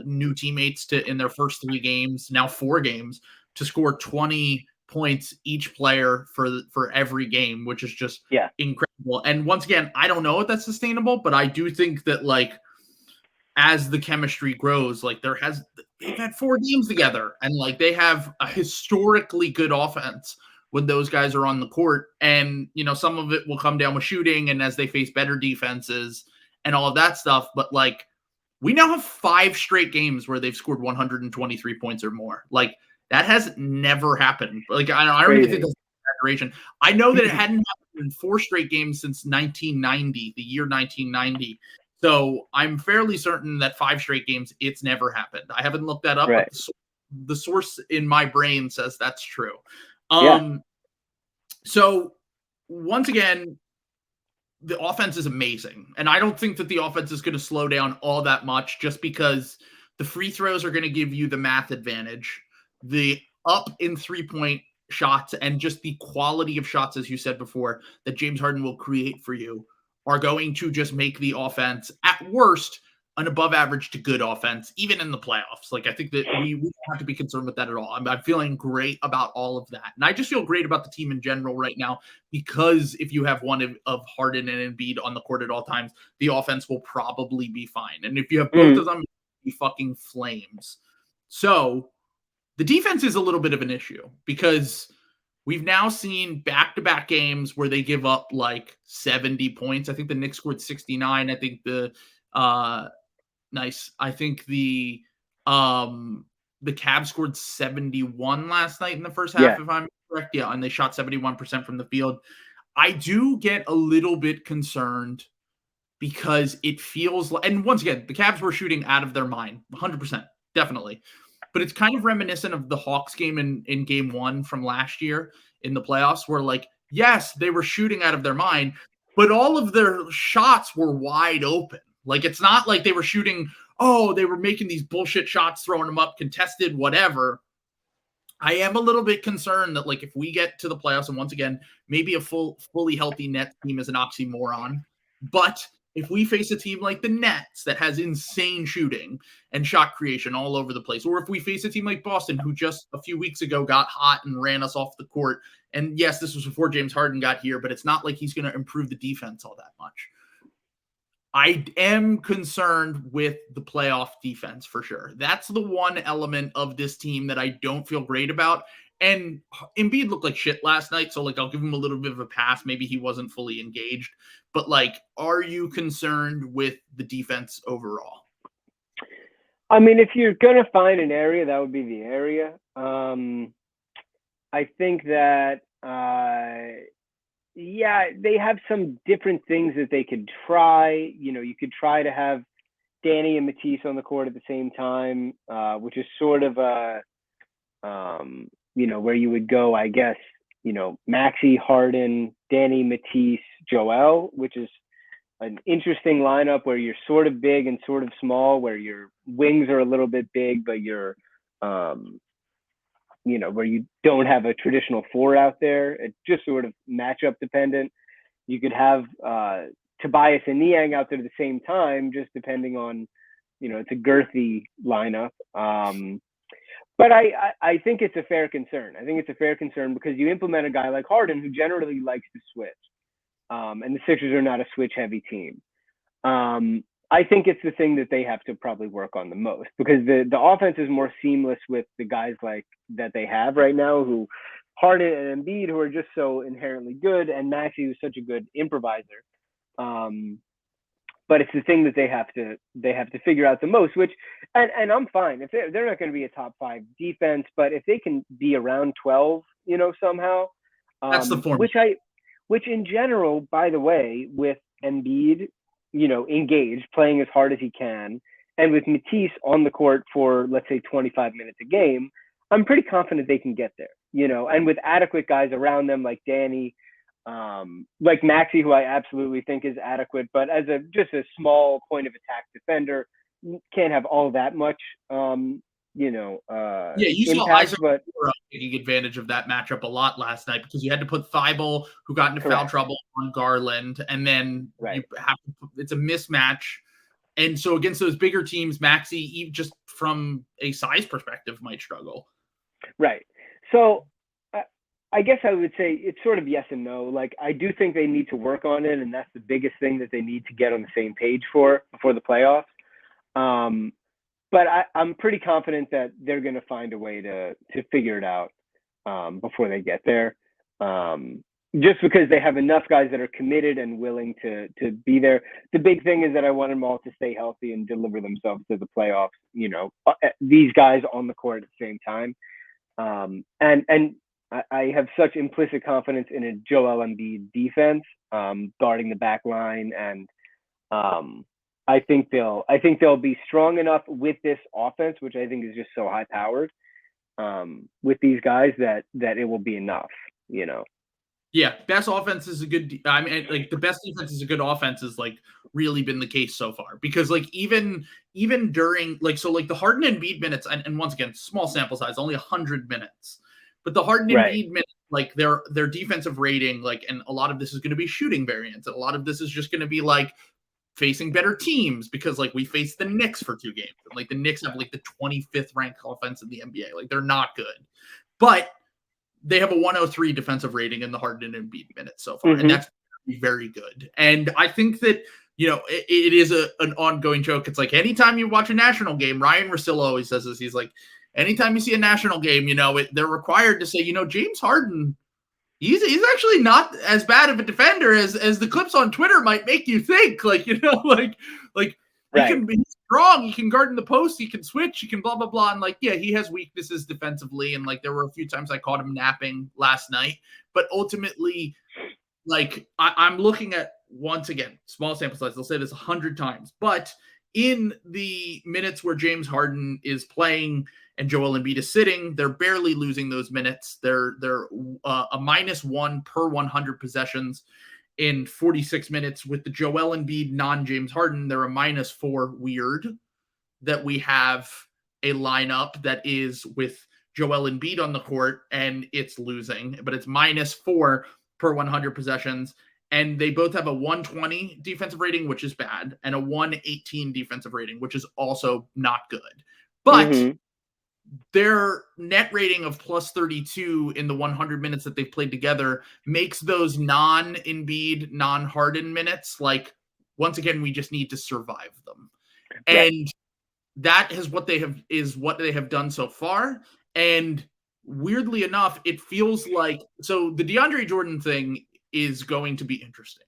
new teammates in their first 3 games, now 4 games, to score 20 points each player for every game, which is just incredible. And once again, I don't know if that's sustainable, but I do think that like as the chemistry grows, like they've had 4 games together and like they have a historically good offense when those guys are on the court. And, some of it will come down with shooting and as they face better defenses and all of that stuff. But like, we now have 5 straight games where they've scored 123 points or more. Like that has never happened. Like, I don't even think that's an exaggeration. I know that it hadn't happened in 4 straight games since 1990, the year 1990. So I'm fairly certain that 5 straight games, it's never happened. I haven't looked that up, but the source in my brain says that's true. So once again, the offense is amazing. And I don't think that the offense is going to slow down all that much just because the free throws are going to give you the math advantage, the up in 3-point shots, and just the quality of shots, as you said before, that James Harden will create for you are going to just make the offense at worst an above average to good offense, even in the playoffs. Like, I think that we don't have to be concerned with that at all. I'm feeling great about all of that. And I just feel great about the team in general right now, because if you have one of Harden and Embiid on the court at all times, the offense will probably be fine. And if you have both of them, it'll be fucking flames. So the defense is a little bit of an issue because we've now seen back-to-back games where they give up like 70 points. I think the Knicks scored 69. I think I think the Cavs scored 71 last night in the first half, if I'm correct. Yeah, and they shot 71% from the field. I do get a little bit concerned because it feels like, and once again, the Cavs were shooting out of their mind, 100%, definitely. But it's kind of reminiscent of the Hawks game in game 1 from last year in the playoffs, where like, yes, they were shooting out of their mind, but all of their shots were wide open. Like, it's not like they were shooting, they were making these bullshit shots, throwing them up, contested, whatever. I am a little bit concerned that, like, if we get to the playoffs, and once again, maybe a fully healthy Nets team is an oxymoron, but if we face a team like the Nets that has insane shooting and shot creation all over the place, or if we face a team like Boston, who just a few weeks ago got hot and ran us off the court, and yes, this was before James Harden got here, but it's not like he's going to improve the defense all that much. I am concerned with the playoff defense for sure. That's the one element of this team that I don't feel great about. And Embiid looked like shit last night, so like I'll give him a little bit of a pass. Maybe he wasn't fully engaged. But like, are you concerned with the defense overall? I mean, if you're going to find an area, that would be the area. I think that, they have some different things that they could try. You know, you could try to have Danny and Matisse on the court at the same time, which is sort of where you would go, I guess, Maxey, Harden, Danny, Matisse, Joel, which is an interesting lineup where you're sort of big and sort of small, where your wings are a little bit big, but you're, where you don't have a traditional 4 out there. It's just sort of matchup dependent. You could have Tobias and Niang out there at the same time, just depending on, it's a girthy lineup. But I think it's a fair concern. I think it's a fair concern because you implement a guy like Harden who generally likes to switch. And the Sixers are not a switch-heavy team. I think it's the thing that they have to probably work on the most because the offense is more seamless with the guys like that they have right now, who Harden and Embiid, who are just so inherently good, and Maxey, who's such a good improviser. But it's the thing that they have to figure out the most, which, and I'm fine if they're not going to be a top 5 defense, but if they can be around 12, somehow, that's the formula. Which in general, by the way, with Embiid, engaged, playing as hard as he can, and with Matisse on the court for, let's say, 25 minutes a game, I'm pretty confident they can get there, and with adequate guys around them like Danny, like Maxey, who I absolutely think is adequate, but as just a small point of attack defender, can't have all that much, you saw Isaac taking advantage of that matchup a lot last night because you had to put Thibault, who got into foul trouble, on Garland, and then you have to, it's a mismatch. And so against those bigger teams, Maxey, just from a size perspective, might struggle. Right. So I guess I would say it's sort of yes and no. Like, I do think they need to work on it, and that's the biggest thing that they need to get on the same page before the playoffs. But I'm pretty confident that they're going to find a way to figure it out before they get there. Just because they have enough guys that are committed and willing to be there. The big thing is that I want them all to stay healthy and deliver themselves to the playoffs. These guys on the court at the same time. And I have such implicit confidence in a Joel Embiid defense, guarding the back line, and I think they'll be strong enough with this offense, which I think is just so high powered, with these guys that it will be enough, Yeah, best offense is a good. I mean, like, the best defense is a good offense has like really been the case so far because like even during like the Harden and Embiid minutes, and once again, small sample size, only 100 minutes, but the Harden and Embiid minutes, like their defensive rating, like, and a lot of this is going to be shooting variance, and a lot of this is just going to be like facing better teams because like we faced the Knicks for 2 games, and like the Knicks have like the 25th ranked offense in the NBA, like they're not good, but they have a 103 defensive rating in the Harden and Embiid minutes so far, and that's very good. And I think that, it is an ongoing joke. It's like anytime you watch a national game, Ryan Russillo always says this. He's like, anytime you see a national game, they're required to say, James Harden He's actually not as bad of a defender as the clips on Twitter might make you think. Like, you know, like he Right. can be strong, he can guard in the post, he can switch, he can blah blah blah. And like, yeah, he has weaknesses defensively. And like there were a few times I caught him napping last night. But ultimately, like I'm looking at, once again, small sample size. They'll say this 100 times, but in the minutes where James Harden is playing and Joel Embiid is sitting, they're barely losing those minutes. They're a -1 per 100 possessions in 46 minutes. With the Joel Embiid non-James Harden, they're a -4. Weird that we have a lineup that is with Joel Embiid on the court and it's losing, but it's -4 per 100 possessions. And they both have a 120 defensive rating, which is bad, and a 118 defensive rating, which is also not good. But their net rating of +32 in the 100 minutes that they've played together makes those non-Embiid, non-Harden minutes like, once again, we just need to survive them. Right. And that is what they have done so far. And weirdly enough, it feels like, so the DeAndre Jordan thing is going to be interesting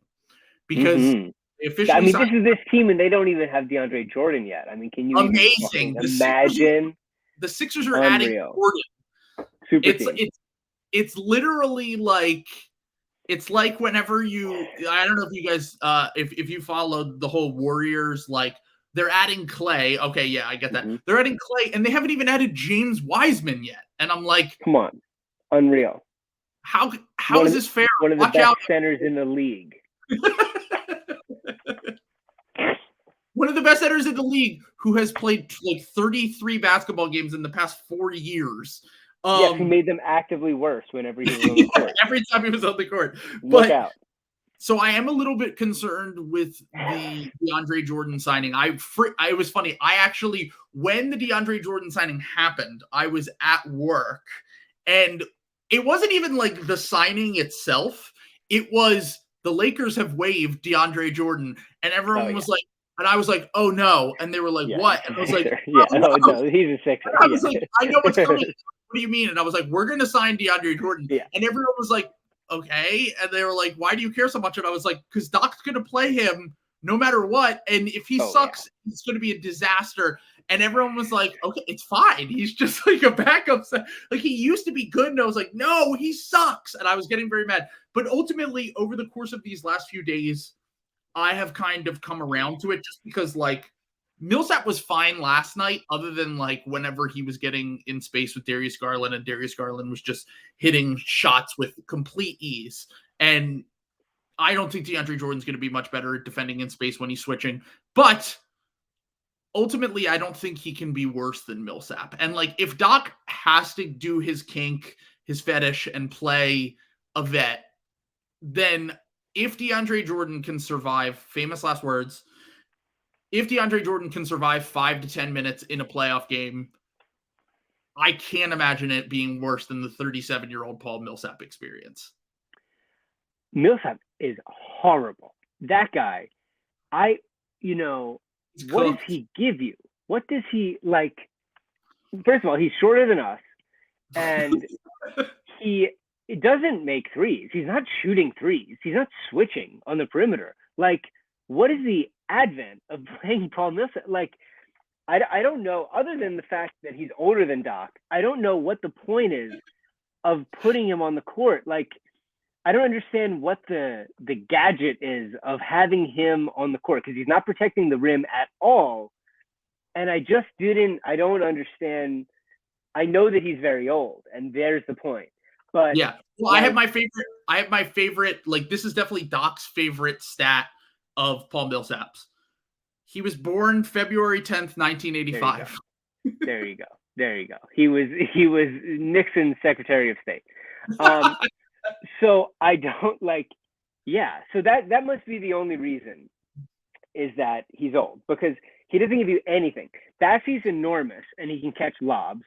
because they officially I mean, signed, this is this team, and they don't even have DeAndre Jordan yet. I mean, can you amazing. even imagine? The Sixers are adding Jordan. Super team. It's literally like, it's like whenever you, I don't know if you guys, if you followed the whole Warriors, like they're adding Clay. Okay, yeah, I get that. They're adding Clay, and they haven't even added James Wiseman yet. And I'm like, come on, unreal. How is this fair? One of the best centers in the league. One of the best centers in the league who has played like 33 basketball games in the past 4 years. Yes, who made them actively worse whenever he was on the court. Every time he was on the court. Look out. So I am a little bit concerned with the DeAndre Jordan signing. It was funny. I actually, when the DeAndre Jordan signing happened, I was at work, and it wasn't even like the signing itself. It was the Lakers have waived DeAndre Jordan, and everyone was like, and I was like, oh no. And they were like, what? And I was like, no, he's a Sixer. I was like, I know what's coming. What do you mean? And I was like, we're going to sign DeAndre Jordan. And everyone was like, okay. And they were like, why do you care so much? And I was like, because Doc's going to play him no matter what. And if he sucks, it's going to be a disaster. And everyone was like, okay, it's fine. He's just like a backup. Like he used to be good. And I was like, no, he sucks. And I was getting very mad. But ultimately, over the course of these last few days, I have kind of come around to it just because like Milsap was fine last night, other than like whenever he was getting in space with Darius Garland, and Darius Garland was just hitting shots with complete ease. And I don't think DeAndre Jordan's going to be much better at defending in space when he's switching. But ultimately, I don't think he can be worse than Milsap. And like if Doc has to do his kink, his fetish, and play a vet, then if DeAndre Jordan can survive, famous last words, if DeAndre Jordan can survive 5 to 10 minutes in a playoff game, I can't imagine it being worse than the 37-year-old Paul Millsap experience. Millsap is horrible. That guy, what does he give you? What does he like? First of all, he's shorter than us, and he doesn't make threes. He's not shooting threes. He's not switching on the perimeter. Like, what is the advent of playing Paul Millsap? Like, I don't know, other than the fact that he's older than Doc, I don't know what the point is of putting him on the court. Like, I don't understand what the gadget is of having him on the court, because he's not protecting the rim at all. And I don't understand. I know that he's very old, and there's the point. But yeah, well, I have my favorite, like, this is definitely Doc's favorite stat of Paul Millsap's. He was born February 10th, 1985. There you go. He was Nixon's Secretary of State. So I don't so that must be the only reason, is that he's old, because he doesn't give you anything. Bassey's enormous and he can catch lobs.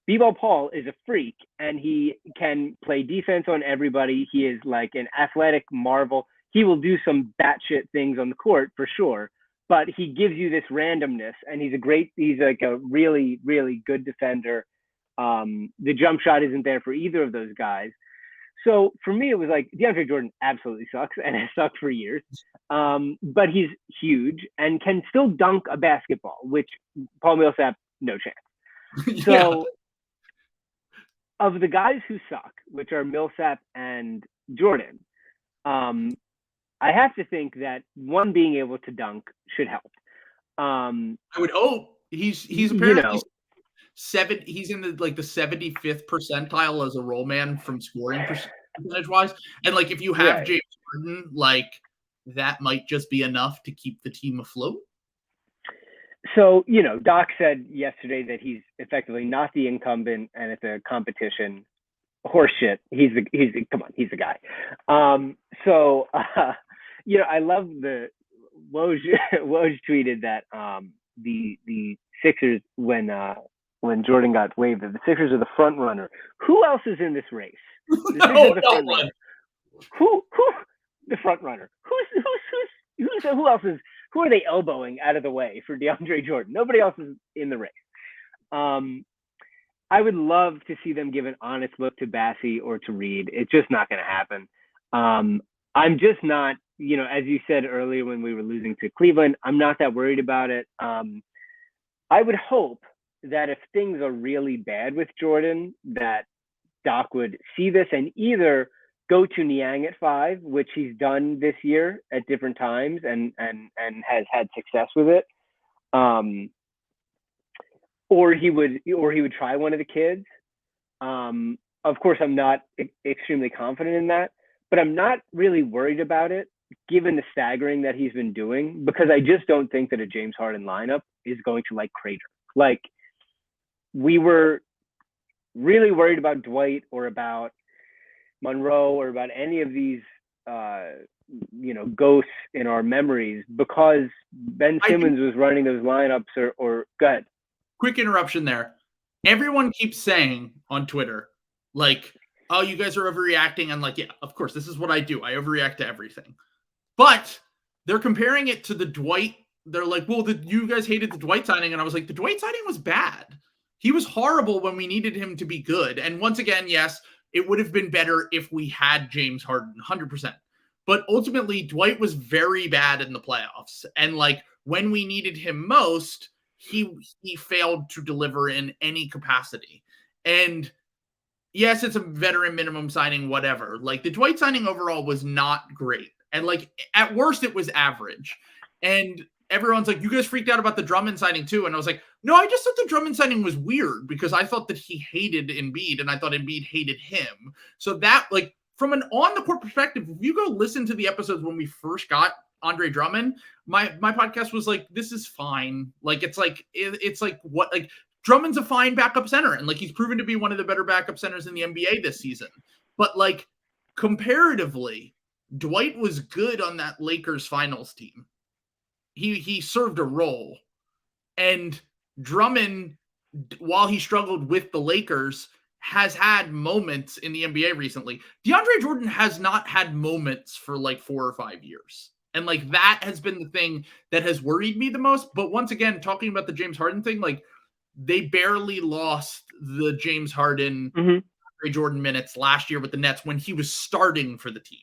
B-Ball Paul is a freak and he can play defense on everybody. He is like an athletic marvel. He will do some batshit things on the court for sure, but he gives you this randomness, and he's like a really, really good defender. The jump shot isn't there for either of those guys. So for me, it was like DeAndre Jordan absolutely sucks and has sucked for years. But he's huge and can still dunk a basketball, which Paul Millsap, no chance. So Yeah. of the guys who suck, which are Millsap and Jordan, I have to think that one being able to dunk should help. I would hope he's You apparently know, he's in the 75th percentile as a roll man from scoring percentage wise. And like if you have right. James Harden, like that might just be enough to keep the team afloat. So, Doc said yesterday that he's effectively not the incumbent and it's a competition. Horseshit. He's the guy. I love the Woj tweeted that the Sixers when Jordan got waived, the Sixers are the front runner. Who else is in this race? The Sixers are the front runner. Who the front runner? Who else is? Who are they elbowing out of the way for DeAndre Jordan? Nobody else is in the race. I would love to see them give an honest look to Bassie or to Reed. It's just not going to happen. I'm just not, as you said earlier when we were losing to Cleveland, I'm not that worried about it. I would hope that if things are really bad with Jordan, that Doc would see this and either go to Niang at 5, which he's done this year at different times and has had success with it. Or he would try one of the kids. Of course, I'm not extremely confident in that, but I'm not really worried about it given the staggering that he's been doing, because I just don't think that a James Harden lineup is going to crater. Like, we were really worried about Dwight or about Monroe or about any of these ghosts in our memories because Ben Simmons was running those lineups or go ahead. Quick interruption there. Everyone keeps saying on Twitter, oh, you guys are overreacting. And yeah, of course, this is what I do. I overreact to everything. But they're comparing it to the Dwight. They're like, well, you guys hated the Dwight signing. And I was like, the Dwight signing was bad. He was horrible when we needed him to be good. And once again, yes, it would have been better if we had James Harden, 100%. But ultimately, Dwight was very bad in the playoffs. And when we needed him most, he failed to deliver in any capacity. And yes, it's a veteran minimum signing, whatever. The Dwight signing overall was not great. And at worst, it was average. And everyone's like, you guys freaked out about the Drummond signing too. And I was like, no, I just thought the Drummond signing was weird because I thought that he hated Embiid and I thought Embiid hated him. So that from an on-the-court perspective, if you go listen to the episodes when we first got Andre Drummond, my podcast was like, this is fine. Drummond's a fine backup center. And he's proven to be one of the better backup centers in the NBA this season. But comparatively, Dwight was good on that Lakers finals team. He served a role. And Drummond, while he struggled with the Lakers, has had moments in the NBA recently. DeAndre Jordan has not had moments for 4 or 5 years. And that has been the thing that has worried me the most. But once again, talking about the James Harden thing, they barely lost the James Harden, DeAndre Jordan minutes last year with the Nets when he was starting for the team.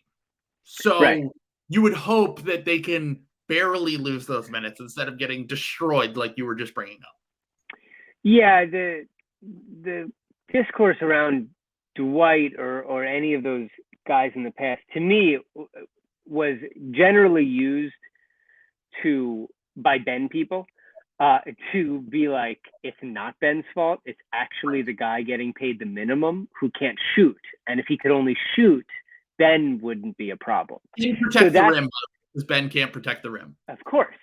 So you would hope that they can barely lose those minutes instead of getting destroyed like you were just bringing up. Yeah, the discourse around Dwight or any of those guys in the past, to me, was generally used by Ben people to be like, it's not Ben's fault. It's actually the guy getting paid the minimum who can't shoot. And if he could only shoot, Ben wouldn't be a problem. He can protect the rim because Ben can't protect the rim. Of course.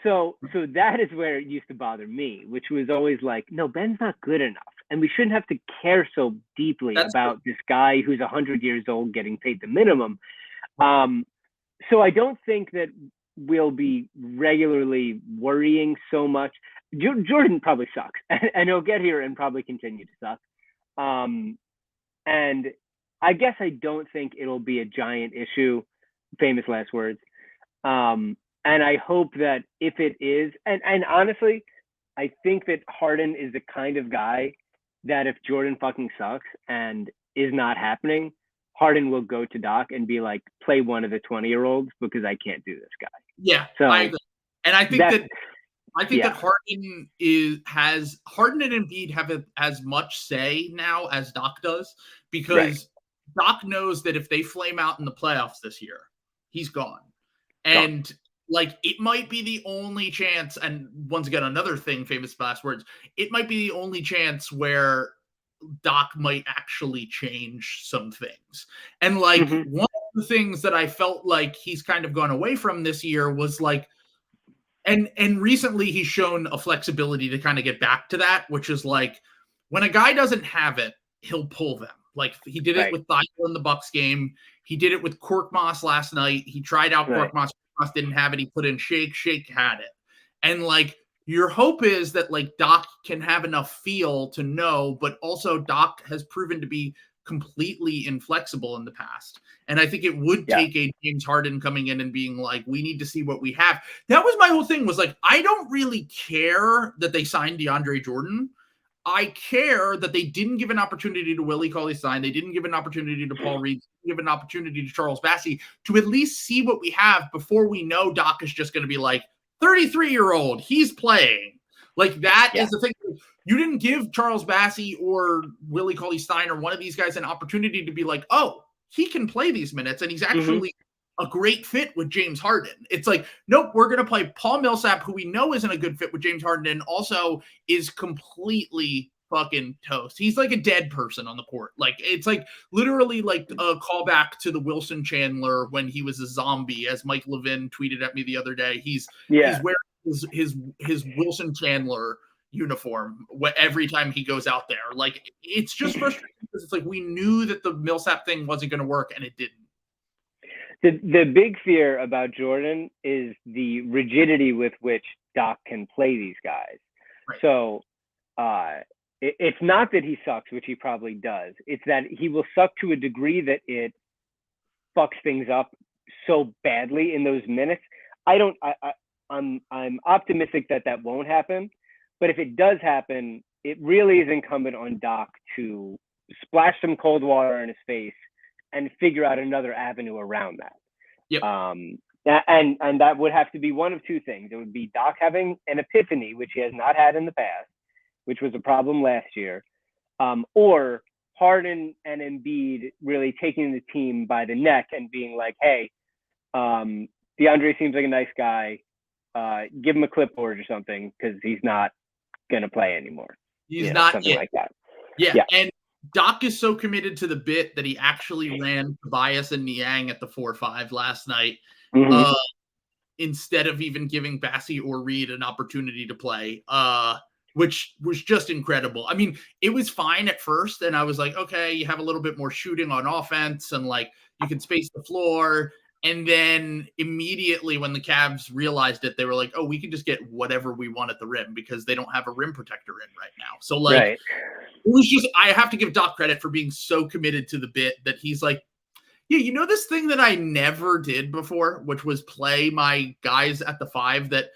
So that is where it used to bother me, which was always like, no, Ben's not good enough. And we shouldn't have to care so deeply about this guy who's 100 years old getting paid the minimum. So I don't think that we'll be regularly worrying so much. Jordan probably sucks, and he'll get here and probably continue to suck. And I guess I don't think it'll be a giant issue, famous last words. And I hope that if it is, and honestly, I think that Harden is the kind of guy that if Jordan fucking sucks and is not happening, Harden will go to Doc and be like, play one of the 20-year-olds because I can't do this guy. Yeah, so I agree. And I think that Harden and Embiid have as much say now as Doc does, because Doc knows that if they flame out in the playoffs this year, he's gone. And like, it might be the only chance, and once again, another thing, famous last words, it might be the only chance where Doc might actually change some things. And like, one of the things that I felt like he's kind of gone away from this year was like, and recently he's shown a flexibility to kind of get back to that, which is like, when a guy doesn't have it, he'll pull them. Like, he did it with Thiel in the Bucks game. He did it with Korkmaz last night. He tried out Korkmaz. Korkmaz didn't have it. He put in Shake. Shake had it. And like, your hope is that like Doc can have enough feel to know, but also Doc has proven to be completely inflexible in the past. And I think it would take a James Harden coming in and being like, we need to see what we have. That was my whole thing, was like, I don't really care that they signed DeAndre Jordan. I care that they didn't give an opportunity to Willie Cauley-Stein. They didn't give an opportunity to Paul Reed. Give an opportunity to Charles Bassey to at least see what we have before we know Doc is just going to be like, 33-year-old, he's playing. Like, that is the thing. You didn't give Charles Bassey or Willie Cauley-Stein or one of these guys an opportunity to be like, oh, he can play these minutes, and he's actually a great fit with James Harden. It's like, nope, we're going to play Paul Milsap, who we know isn't a good fit with James Harden, and also is completely fucking toast. He's like a dead person on the court. Like, it's like literally like a callback to the Wilson Chandler when he was a zombie, as Mike Levin tweeted at me the other day. He's wearing his Wilson Chandler uniform every time he goes out there. Like, it's just frustrating because it's like, we knew that the Millsap thing wasn't going to work, and it didn't. The big fear about Jordan is the rigidity with which Doc can play these guys. So it's not that he sucks, which he probably does. It's that he will suck to a degree that it fucks things up so badly in those minutes. I'm optimistic that won't happen, but if it does happen, it really is incumbent on Doc to splash some cold water in his face and figure out another avenue around that. And that would have to be one of two things. It would be Doc having an epiphany, which he has not had in the past, which was a problem last year, or Harden and Embiid really taking the team by the neck and being like, hey, DeAndre seems like a nice guy. Give him a clipboard or something, because he's not going to play anymore. He's not something like that. Yeah. And Doc is so committed to the bit that he actually ran Tobias and Niang at the 4-5 last night, instead of even giving Bassey or Reed an opportunity to play, which was just incredible. I mean, it was fine at first, and I was like, okay, you have a little bit more shooting on offense, and like, you can space the floor. And then immediately when the Cavs realized it, they were like, oh, we can just get whatever we want at the rim, because they don't have a rim protector in right now. So like, it was just, I have to give Doc credit for being so committed to the bit that he's like, yeah, you know, this thing that I never did before, which was play my guys at the 5 that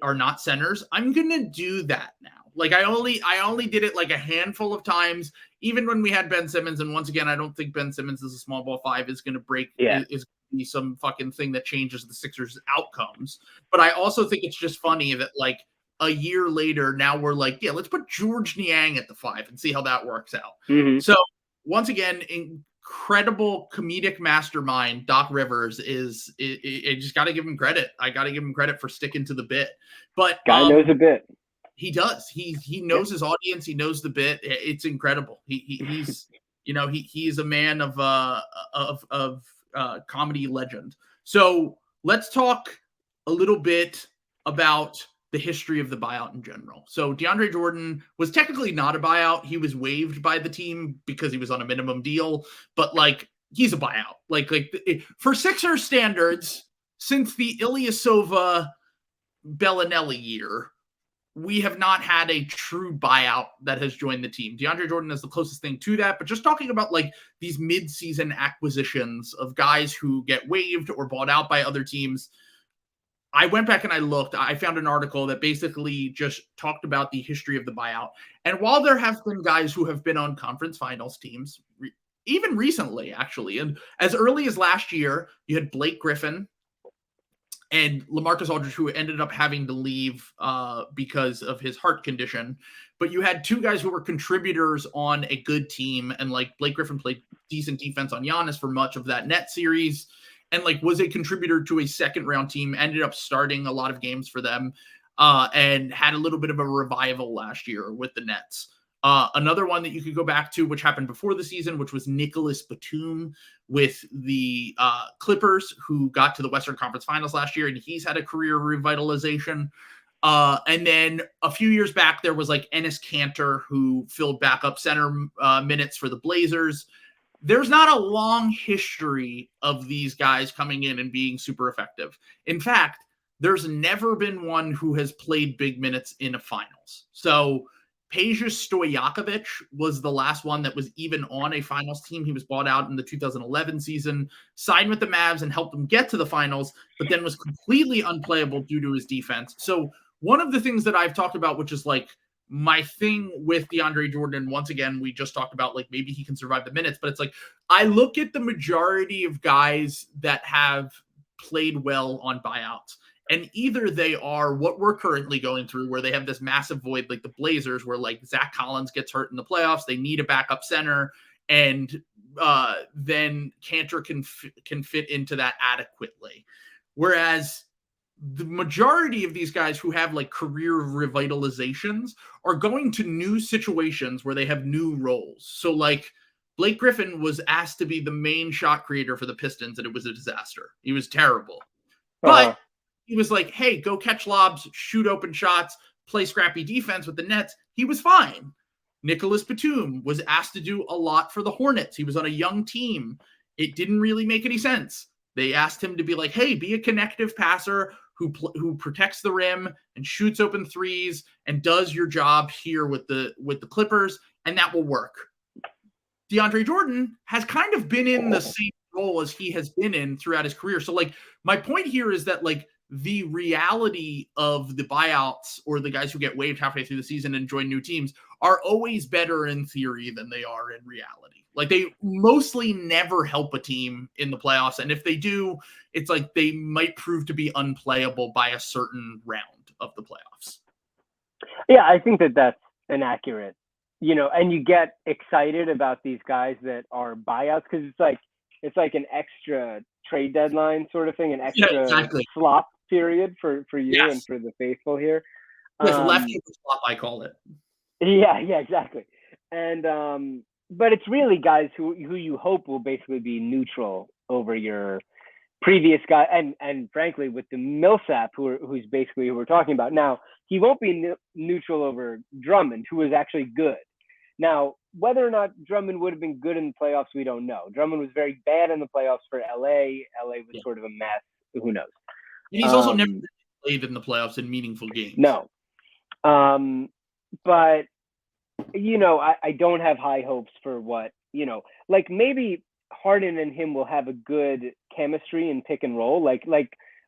are not centers. I'm going to do that now. Like, I only did it like a handful of times, even when we had Ben Simmons. And once again, I don't think Ben Simmons as a small ball 5 is going to break, is be some fucking thing that changes the Sixers' outcomes. But I also think it's just funny that like a year later, now we're like, yeah, let's put George Niang at the 5 and see how that works out. So once again, incredible comedic mastermind Doc Rivers is, I just got to give him credit. I got to give him credit for sticking to the bit. But guy knows a bit. He does. He knows his audience. He knows the bit. It's incredible. He's he's a man of comedy legend. So let's talk a little bit about the history of the buyout in general. So DeAndre Jordan was technically not a buyout. He was waived by the team because he was on a minimum deal, but like, he's a buyout. Like for Sixers standards, since the Ilyasova Bellinelli year, we have not had a true buyout that has joined the team. DeAndre Jordan is the closest thing to that, but just talking about like these mid-season acquisitions of guys who get waived or bought out by other teams, I went back and I looked. I found an article that basically just talked about the history of the buyout. And while there have been guys who have been on conference finals teams, even recently, actually. And as early as last year, you had Blake Griffin and LaMarcus Aldridge, who ended up having to leave because of his heart condition. But you had two guys who were contributors on a good team, and like Blake Griffin played decent defense on Giannis for much of that net series, and like was a contributor to a second round team, ended up starting a lot of games for them, and had a little bit of a revival last year with the Nets. Another one that you could go back to, which happened before the season, which was Nicholas Batum with the Clippers, who got to the Western Conference Finals last year, and he's had a career revitalization. And then a few years back, there was like Enes Kanter, who filled backup center minutes for the Blazers. There's not a long history of these guys coming in and being super effective. In fact, there's never been one who has played big minutes in a finals. So Peja Stojakovic was the last one that was even on a finals team. He was bought out in the 2011 season, signed with the Mavs and helped them get to the finals, but then was completely unplayable due to his defense. So one of the things that I've talked about, which is like my thing with DeAndre Jordan, once again, we just talked about like maybe he can survive the minutes, but it's like I look at the majority of guys that have played well on buyouts. And either they are what we're currently going through, where they have this massive void, like the Blazers, where like Zach Collins gets hurt in the playoffs, they need a backup center, and then Kanter can fit into that adequately. Whereas the majority of these guys who have like career revitalizations are going to new situations where they have new roles. So like Blake Griffin was asked to be the main shot creator for the Pistons, and it was a disaster. He was terrible. But he was like, hey, go catch lobs, shoot open shots, play scrappy defense with the Nets. He was fine. Nicholas Batum was asked to do a lot for the Hornets. He was on a young team. It didn't really make any sense. They asked him to be like, hey, be a connective passer who protects the rim and shoots open threes and does your job here with the Clippers, and that will work. DeAndre Jordan has kind of been in the same role as he has been in throughout his career. So like my point here is that like the reality of the buyouts or the guys who get waived halfway through the season and join new teams are always better in theory than they are in reality. Like they mostly never help a team in the playoffs. And if they do, it's like they might prove to be unplayable by a certain round of the playoffs. Yeah, I think that that's inaccurate, and you get excited about these guys that are buyouts because it's like an extra trade deadline sort of thing, an extra flop period for you and for the faithful here. Leftover flop, I call it. Yeah, exactly. And but it's really guys who you hope will basically be neutral over your previous guy, and frankly with the Milsap who's basically who we're talking about now, he won't be neutral over Drummond, who is actually good. Now, whether or not Drummond would have been good in the playoffs, we don't know. Drummond was very bad in the playoffs for LA. LA was sort of a mess. Who knows? And he's also never played in the playoffs in meaningful games. No. But, I don't have high hopes for what, like maybe Harden and him will have a good chemistry in pick and roll. Like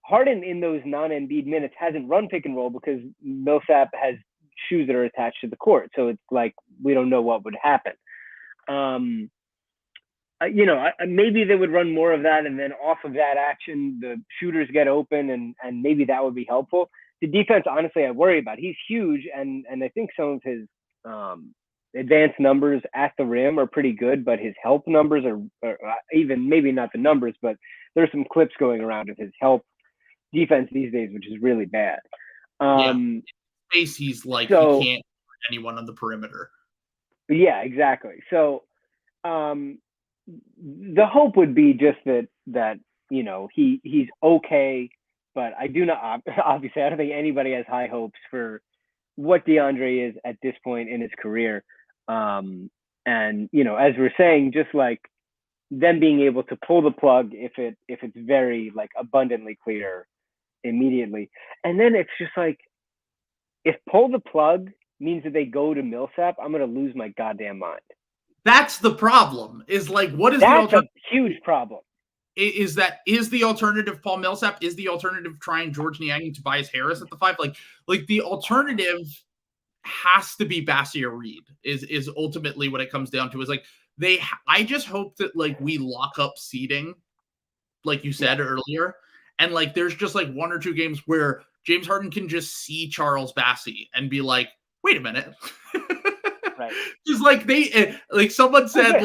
Harden in those non-Embiid minutes hasn't run pick and roll because Milsap has shoes that are attached to the court. So it's like, we don't know what would happen. Maybe they would run more of that. And then off of that action, the shooters get open and maybe that would be helpful. The defense, honestly, I worry about. He's huge. And I think some of his advanced numbers at the rim are pretty good, but his help numbers are even maybe not the numbers, but there's some clips going around of his help defense these days, which is really bad. Space, he's like, he can't hurt anyone on the perimeter. Yeah, exactly. So the hope would be just that he's okay, but I do not, obviously I don't think anybody has high hopes for what DeAndre is at this point in his career. And as we're saying, just like them being able to pull the plug if it's very like abundantly clear immediately. And then it's just like, if pull the plug means that they go to Milsap, I'm going to lose my goddamn mind. That's the problem. Is like, what is that's the a huge problem? Is the alternative Paul Millsap? Is the alternative trying George Niang and Tobias Harris at the 5? Like the alternative has to be Bassier Reed. Is ultimately what it comes down to. Is like I just hope that like we lock up seeding, like you said earlier, and like there's just like 1 or 2 games where James Harden can just see Charles Bassey and be like, wait a minute. Right. Just like like someone said,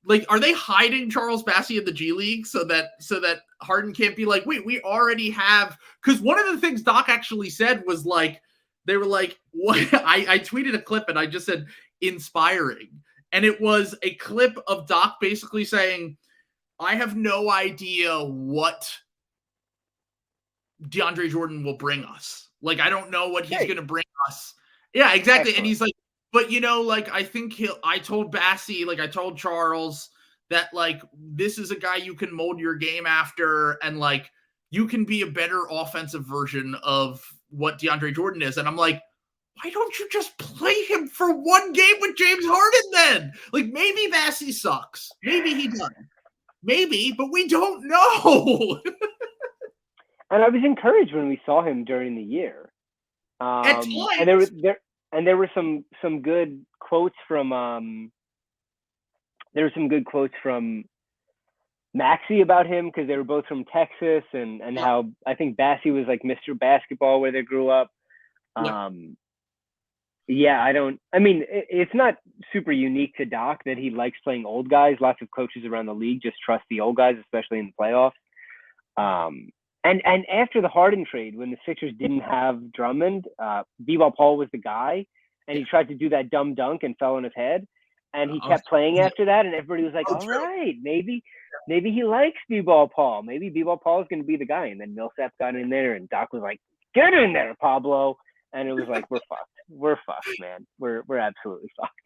like, are they hiding Charles Bassey in the G League so that Harden can't be like, wait, we already have, because one of the things Doc actually said was like, they were like, what? I tweeted a clip and I just said inspiring. And it was a clip of Doc basically saying, I have no idea what Deandre Jordan will bring us. Like, I don't know what he's going to bring us. Yeah, exactly. Excellent. And he's like, but like, I think I told Bassey, like I told Charles that like, this is a guy you can mold your game after. And like, you can be a better offensive version of what DeAndre Jordan is. And I'm like, why don't you just play him for 1 game with James Harden then? Like, maybe Bassey sucks. Maybe he doesn't. Maybe, but we don't know. And I was encouraged when we saw him during the year. And there were some good quotes from Maxey about him, because they were both from Texas, and how I think Bassey was like Mr. Basketball where they grew up. It's not super unique to Doc that he likes playing old guys. Lots of coaches around the league just trust the old guys, especially in the playoffs. And after the Harden trade, when the Sixers didn't have Drummond, B-Ball Paul was the guy, and he tried to do that dumb dunk and fell on his head, and he kept playing after that, and everybody was like, all right, maybe he likes B-Ball Paul. Maybe B-Ball Paul is going to be the guy. And then Milsap got in there, and Doc was like, get in there, Pablo. And it was like, we're fucked. We're fucked, man. We're absolutely fucked.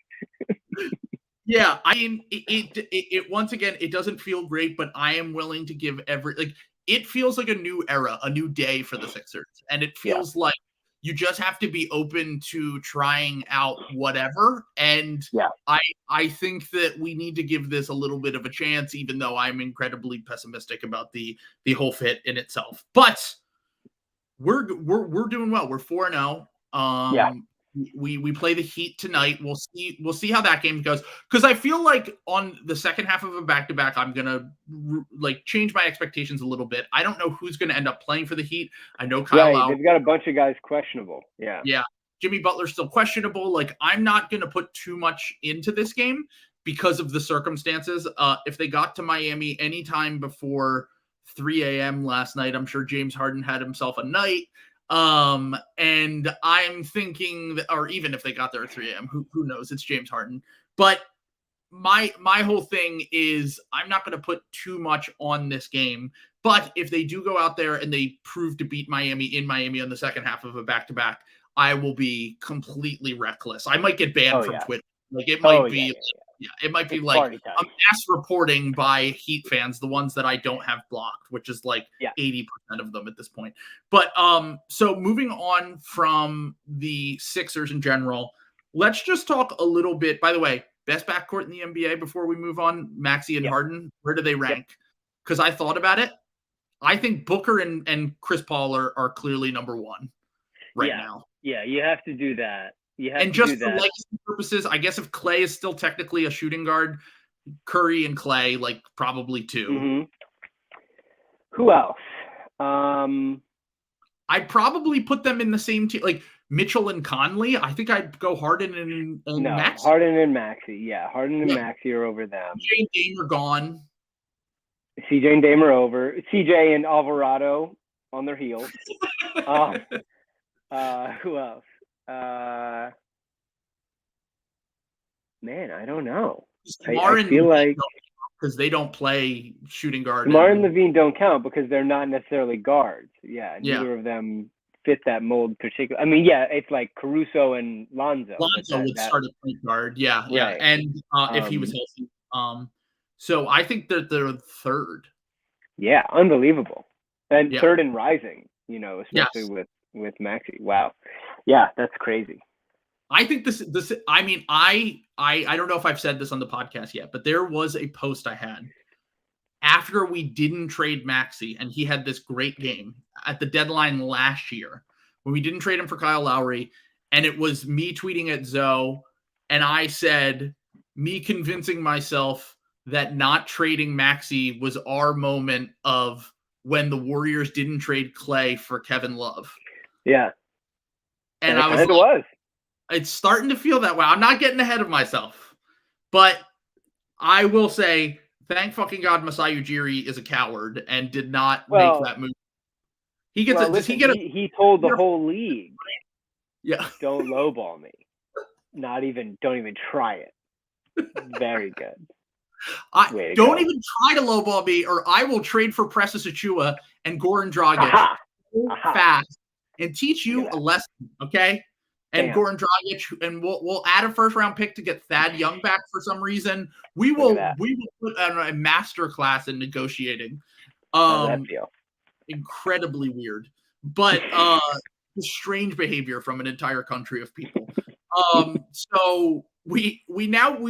Yeah, I mean, it once again, it doesn't feel great, but I am willing to give it feels like a new era, a new day for the Sixers. And it feels like you just have to be open to trying out whatever. And I think that we need to give this a little bit of a chance, even though I'm incredibly pessimistic about the whole fit in itself. But we're doing well. We're 4-0. We play the Heat tonight. We'll see how that game goes, because I feel like on the second half of a back-to-back, I'm gonna like change my expectations a little bit. I don't know who's gonna end up playing for the Heat. I know Kyle Lowry. They've got a bunch of guys questionable. Yeah. Jimmy Butler's still questionable. Like, I'm not gonna put too much into this game because of the circumstances. If they got to Miami anytime before 3 a.m. last night, I'm sure James Harden had himself a night. And I'm thinking that, or even if they got there at 3 a.m., who knows? It's James Harden. But my whole thing is I'm not going to put too much on this game. But if they do go out there and they prove to beat Miami in Miami on the second half of a back-to-back, I will be completely reckless. I might get banned from Twitter. Like, it might be... it might be like a mass reporting by Heat fans, the ones that I don't have blocked, which is like 80% of them at this point. But so moving on from the Sixers in general, let's just talk a little bit. By the way, best backcourt in the NBA before we move on, Maxey and Harden, where do they rank? Because I thought about it. I think Booker and Chris Paul are clearly number 1 now. Yeah, you have to do that. And just for legacy purposes, I guess if Clay is still technically a shooting guard, Curry and Clay, like, probably 2. Mm-hmm. Who else? I'd probably put them in the same team, like Mitchell and Conley. I think I'd go Harden and Maxey. Harden and Maxey. Yeah, Harden and Maxey are over them. CJ and Dame are gone. CJ and Dame are over. CJ and Alvarado on their heels. Who else? Man, I don't know. I feel like because they don't play shooting guard. Lamar and Levine don't count because they're not necessarily guards. Neither of them fit that mold particularly. I mean, it's like Caruso and Lonzo. Lonzo would start at point guard. Right. And if he was healthy. So I think that they're 3rd. Yeah, unbelievable. And 3rd and rising, especially with Maxey. Wow. Yeah, that's crazy. I think this, I mean, I don't know if I've said this on the podcast yet, but there was a post I had after we didn't trade Maxey, and he had this great game at the deadline last year when we didn't trade him for Kyle Lowry. And it was me tweeting at Zoe, and I said, me convincing myself that not trading Maxey was our moment of when the Warriors didn't trade Clay for Kevin Love. Yeah. And it I was kind of like, was. It's starting to feel that way. I'm not getting ahead of myself. But I will say, thank fucking God Masai Ujiri is a coward and did not make that move. He gets he told the whole league, yeah, don't lowball me. Don't even try it. Very good. Don't even try to lowball me, or I will trade for Precious Achua and Goran Dragic fast and teach you a lesson, okay? And Goran Dragic, and we'll add a first-round pick to get Thad Young back for some reason. We will put a master class in negotiating. How's that feel? Incredibly weird, but strange behavior from an entire country of people. So we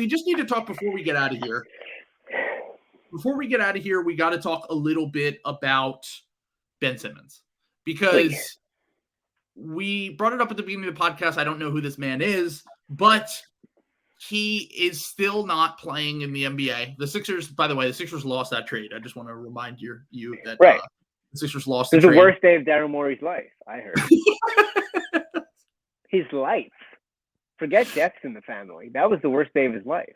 just need to talk before we get out of here. Before we get out of here, we got to talk a little bit about Ben Simmons, because we brought it up at the beginning of the podcast. I don't know who this man is, but he is still not playing in the NBA. The Sixers, by the way, lost that trade. I just want to remind you that the Sixers lost the trade. It was the worst day of Daryl Morey's life, I heard. His life. Forget deaths in the family. That was the worst day of his life.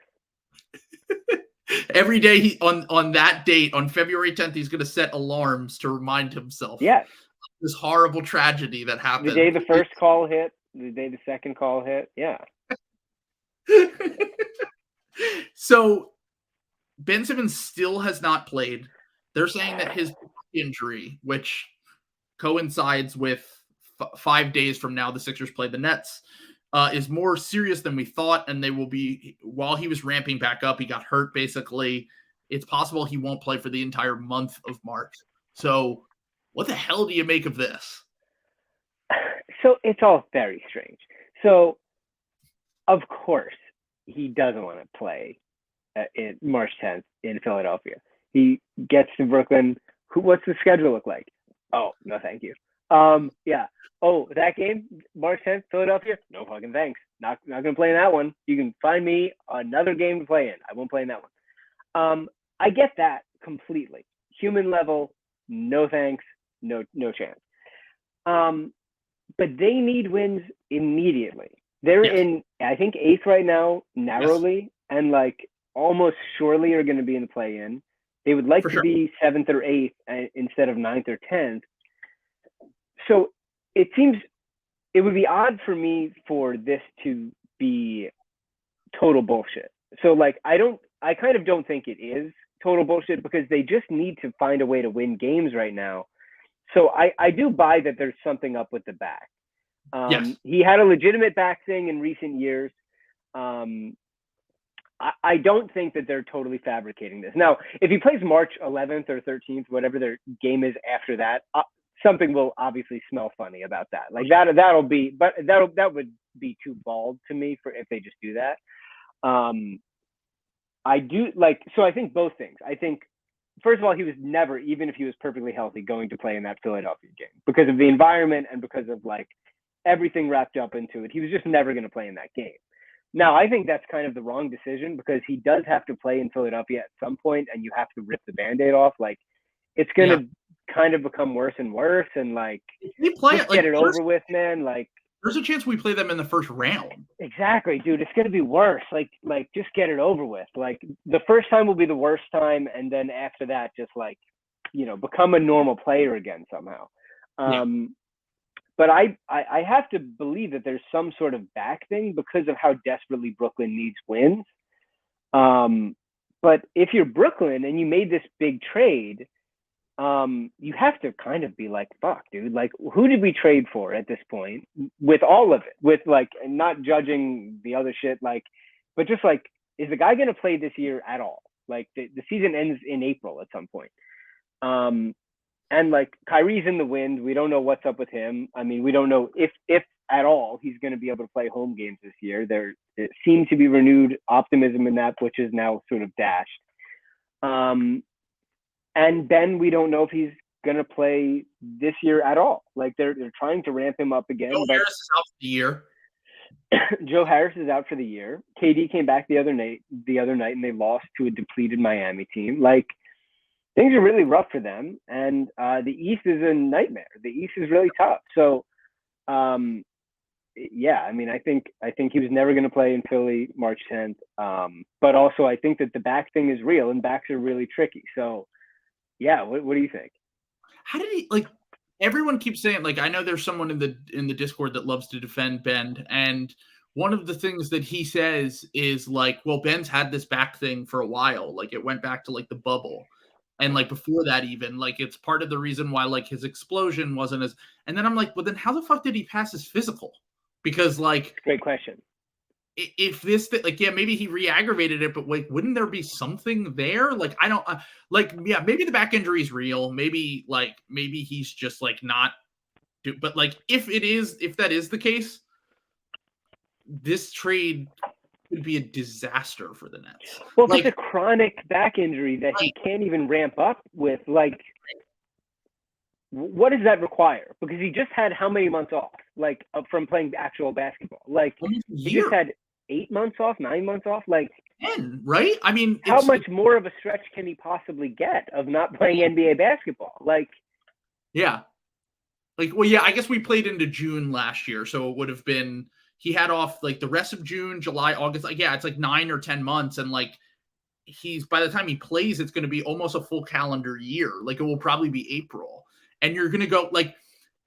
Every day on that date, on February 10th, he's going to set alarms to remind himself. Yes. This horrible tragedy that happened. The day the first call hit, the day the second call hit. Yeah. So Ben Simmons still has not played. They're saying that his injury, which coincides with 5 days from now, the Sixers play the Nets, is more serious than we thought. And they will be, while he was ramping back up, he got hurt basically. It's possible he won't play for the entire month of March. So what the hell do you make of this? So it's all very strange. So, of course, he doesn't want to play in March 10th in Philadelphia. He gets to Brooklyn. What's the schedule look like? Oh, no, thank you. Yeah. Oh, that game, March 10th, Philadelphia? No fucking thanks. Not going to play in that one. You can find me another game to play in. I won't play in that one. I get that completely. Human level, no thanks, no chance. But they need wins immediately. They're in, I think, 8th right now, narrowly, and like almost surely are going to be in the play-in. They would like to be 7th or 8th instead of 9th or 10th. So it seems it would be odd for me for this to be total bullshit. So like I kind of don't think it is total bullshit, because they just need to find a way to win games right now. So I do buy that there's something up with the back. He had a legitimate back thing in recent years. I don't think that they're totally fabricating this. Now, if he plays March 11th or 13th, whatever their game is after that, something will obviously smell funny about that. Like that would be too bald to me for if they just do that. I think both things. I think, first of all, he was never, even if he was perfectly healthy, going to play in that Philadelphia game because of the environment and because of like everything wrapped up into it. He was just never going to play in that game. Now, I think that's kind of the wrong decision, because he does have to play in Philadelphia at some point, and you have to rip the Band-Aid off. Like, it's going to kind of become worse and worse, and like, get it over with, man. Like, there's a chance we play them in the first round. Exactly, dude. It's going to be worse. Like, just get it over with. Like, the first time will be the worst time, and then after that, just like, become a normal player again somehow. But I have to believe that there's some sort of back thing because of how desperately Brooklyn needs wins. But if you're Brooklyn and you made this big trade, you have to kind of be like, fuck, dude, like, who did we trade for at this point? With all of it, with like, not judging the other shit, like, but just like, is the guy going to play this year at all? Like, the season ends in April at some point. And like, Kyrie's in the wind. We don't know what's up with him. I mean, we don't know if at all he's going to be able to play home games this year. There seems to be renewed optimism in that, which is now sort of dashed. And Ben, we don't know if he's going to play this year at all. Like, they're trying to ramp him up again. Harris is out for the year. Joe Harris is out for the year. KD came back the other night, and they lost to a depleted Miami team. Like, things are really rough for them, and the East is a nightmare. The East is really tough. So, yeah, I mean, I think he was never going to play in Philly March 10th. But also, I think that the back thing is real, and backs are really tricky. So, yeah, what do you think? How did he like? Everyone keeps saying, like, I know there's someone in the Discord that loves to defend Ben, and one of the things that he says is like, well, Ben's had this back thing for a while. Like, it went back to like the bubble. And like before that, even like it's part of the reason why like his explosion wasn't as. And then I'm like, well, then how the fuck did he pass his physical? Because like, Great question. If this like, yeah, maybe he re-aggravated it, but like, wouldn't there be something there? Like, I don't like, yeah, maybe the back injury is real. Maybe he's just like not. But like, if that is the case, this trade would be a disaster for the Nets. Well, if like, it's a chronic back injury that he can't even ramp up with, like, what does that require? Because he just had how many months off, like, from playing actual basketball? Like, he just had 8 months off, 9 months off, like 10, right? I mean, how much more of a stretch can he possibly get of not playing NBA basketball? Like, yeah, like, well, yeah, I guess we played into June last year, so it would have been he had off like the rest of June, July, August. Like, yeah, it's like 9 or 10 months, and like he's by the time he plays, it's going to be almost a full calendar year. Like, it will probably be April, and you're going to go like.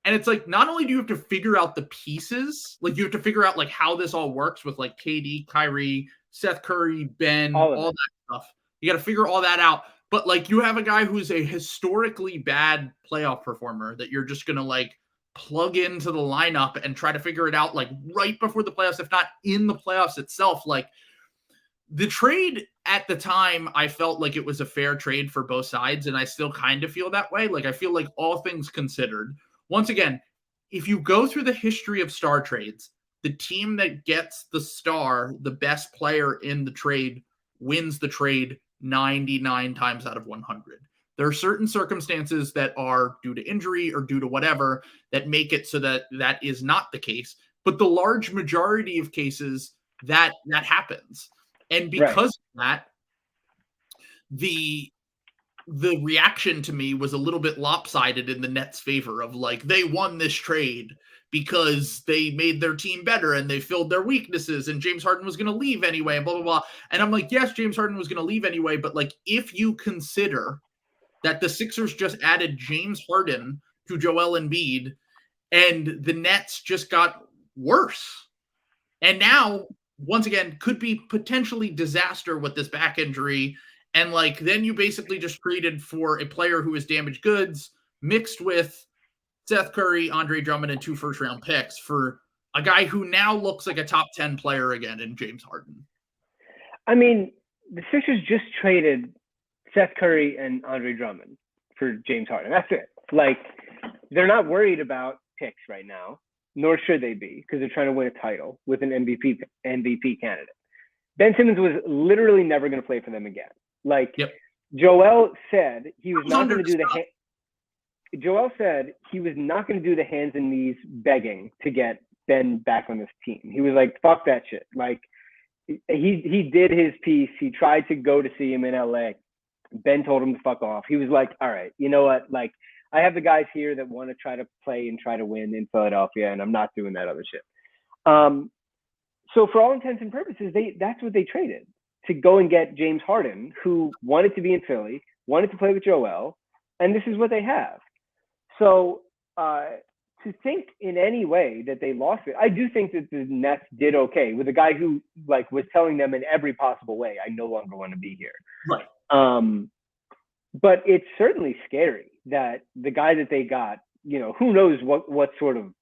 And it's like, not only do you have to figure out the pieces, like you have to figure out like how this all works with like KD, Kyrie, Seth Curry, Ben, all that stuff. You got to figure all that out. But like you have a guy who's a historically bad playoff performer that you're just going to like plug into the lineup and try to figure it out like right before the playoffs, if not in the playoffs itself. Like the trade at the time, I felt like it was a fair trade for both sides. And I still kind of feel that way. Like I feel like all things considered, once again, if you go through the history of star trades, the team that gets the star, the best player in the trade, wins the trade 99 times out of 100. There are certain circumstances that are due to injury or due to whatever that make it so that that is not the case. But the large majority of cases that happens. And because of that, the reaction to me was a little bit lopsided in the Nets' favor of like, they won this trade because they made their team better and they filled their weaknesses and James Harden was going to leave anyway and blah, blah, blah. And I'm like, yes, James Harden was going to leave anyway. But like, if you consider that the Sixers just added James Harden to Joel Embiid and the Nets just got worse. And now, once again, could be potentially disaster with this back injury. And like, then you basically just traded for a player who is damaged goods mixed with Seth Curry, Andre Drummond, and 2 first-round picks for a guy who now looks like a top 10 player again in James Harden. I mean, the Sixers just traded Seth Curry and Andre Drummond for James Harden. That's it. Like, they're not worried about picks right now, nor should they be, because they're trying to win a title with an MVP candidate. Ben Simmons was literally never going to play for them again. Like, Joel said he was not going to do Joel said he was not going to do the hands and knees begging to get Ben back on this team. He was like, fuck that shit. Like, he did his piece. He tried to go to see him in LA. Ben told him to fuck off. He was like, all right, you know what? Like, I have the guys here that want to try to play and try to win in Philadelphia, and I'm not doing that other shit. So for all intents and purposes, that's what they traded, to go and get James Harden, who wanted to be in Philly, wanted to play with Joel, and this is what they have. So to think in any way that they lost it, I do think that the Nets did okay with a guy who like was telling them in every possible way, I no longer want to be here. Right. But it's certainly scary that the guy that they got, you know, who knows what sort of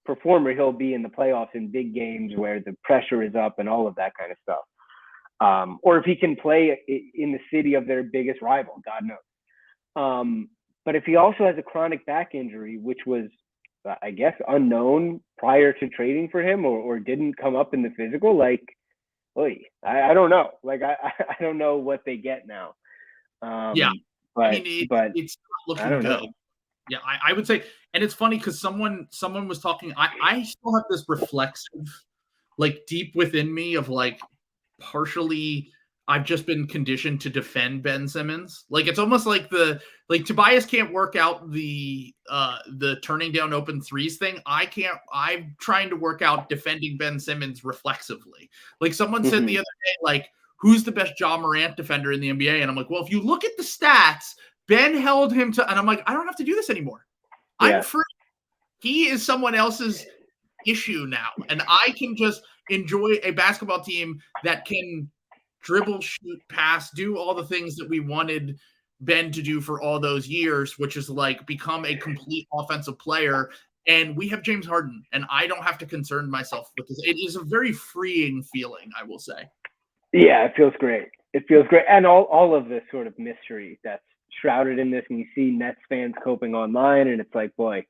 performer he'll be in the playoffs in big games where the pressure is up and all of that kind of stuff. Or if he can play in the city of their biggest rival, God knows. But if he also has a chronic back injury, which was, I guess, unknown prior to trading for him or didn't come up in the physical, like, I don't know. Like, I don't know what they get now. But, I mean, it's not looking good. Know. Yeah, I would say, and it's funny because someone was talking. I still have this reflexive like deep within me of like partially I've just been conditioned to defend Ben Simmons. Like it's almost like Tobias can't work out the turning down open threes thing. I'm trying to work out defending Ben Simmons reflexively. Like someone said the other day, like, who's the best Ja Morant defender in the NBA? And I'm like, well, if you look at the stats, Ben held him to, and I'm like, I don't have to do this anymore. Yeah. I'm free. He is someone else's issue now. And I can just enjoy a basketball team that can dribble, shoot, pass, do all the things that we wanted Ben to do for all those years, which is like become a complete offensive player. And we have James Harden, and I don't have to concern myself with this. It is a very freeing feeling, I will say. Yeah, it feels great. It feels great. And all of this sort of mystery that's shrouded in this, and you see Nets fans coping online, and it's like, boy,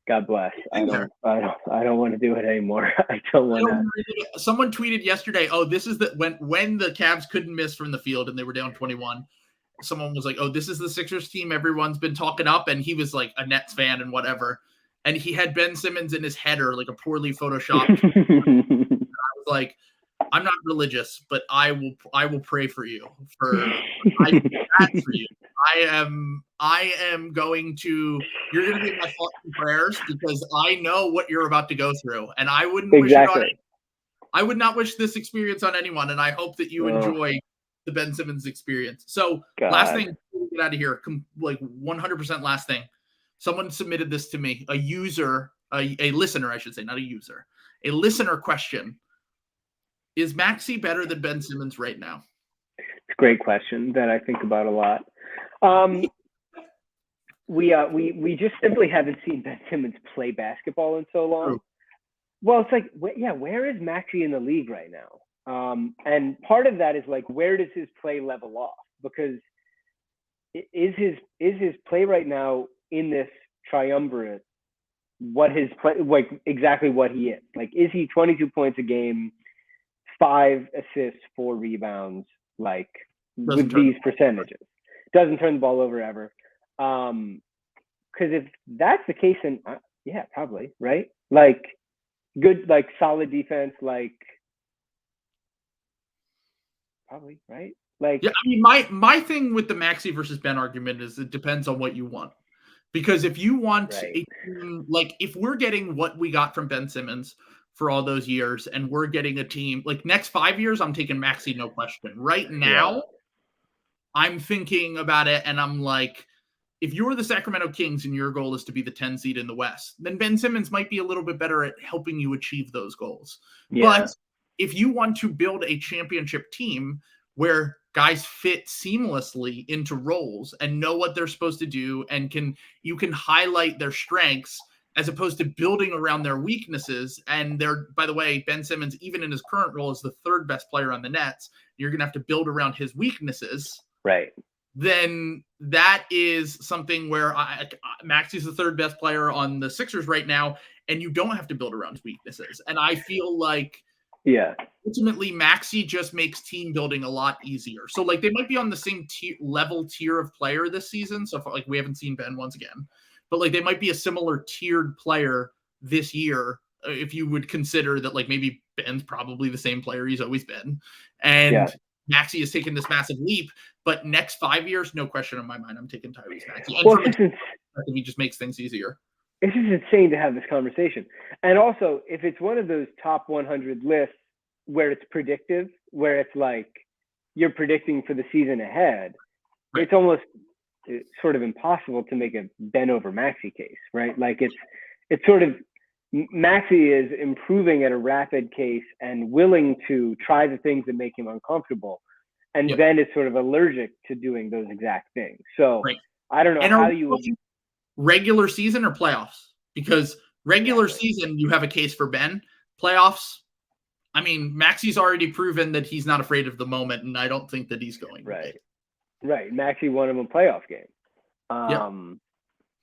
God bless. I don't want to do it anymore. I don't want to. Someone tweeted yesterday, oh, this is when the Cavs couldn't miss from the field and they were down 21. Someone was like, oh, this is the Sixers team everyone's been talking up. And he was like a Nets fan and whatever. And he had Ben Simmons in his header, like a poorly photoshopped. I was like, I'm not religious, but I will pray for you. I do that for you. I am going to. You're going to be my thoughts and prayers because I know what you're about to go through, and I wouldn't wish it on anyone. I would not wish this experience on anyone, and I hope that you enjoy the Ben Simmons experience. So, last thing, get out of here. Like 100% last thing. Someone submitted this to me. A user, a listener, I should say, not a user. A listener question. Is Maxey better than Ben Simmons right now? It's a great question that I think about a lot. We just simply haven't seen Ben Simmons play basketball in so long. True. Well, it's like, where is Maxey in the league right now? And part of that is like, where does his play level off? Because is his play right now in this triumvirate what his play, like exactly what he is? Like, is he 22 points a game, 5 assists, 4 rebounds, like with these percentages? Doesn't turn the ball over ever. Because if that's the case, then yeah, probably, right? Like good, like solid defense, like probably, right? Like, yeah, I mean, my thing with the Maxey versus Ben argument is it depends on what you want. Because if you want a team, like if we're getting what we got from Ben Simmons for all those years, and we're getting a team like next 5 years, I'm taking Maxey, no question. Right now, I'm thinking about it, and I'm like, if you're the Sacramento Kings and your goal is to be the 10 seed in the West, then Ben Simmons might be a little bit better at helping you achieve those goals. Yeah. But if you want to build a championship team where guys fit seamlessly into roles and know what they're supposed to do, and you can highlight their strengths as opposed to building around their weaknesses. And by the way, Ben Simmons, even in his current role, is the 3rd best player on the Nets. You're going to have to build around his weaknesses. Right. Then that is something where Maxey's the 3rd best player on the Sixers right now, and you don't have to build around his weaknesses. And I feel like ultimately Maxey just makes team building a lot easier. So like they might be on the same tier of player this season. So like we haven't seen Ben once again, but like they might be a similar tiered player this year if you would consider that like maybe Ben's probably the same player he's always been. And Maxey has taken this massive leap, but next 5 years, no question in my mind, I'm taking Tyrese Maxey. And he just makes things easier. It's just insane to have this conversation. And also, if it's one of those top 100 lists where it's predictive, where it's like you're predicting for the season ahead, it's almost sort of impossible to make a Ben over Maxey case, right? Like it's sort of Maxey is improving at a rapid case and willing to try the things that make him uncomfortable. And Ben is sort of allergic to doing those exact things. So I don't know how you regular season or playoffs, because regular season, you have a case for Ben. Playoffs, I mean, Maxey's already proven that he's not afraid of the moment, and I don't think that he's going. Right. Maxey won him a playoff game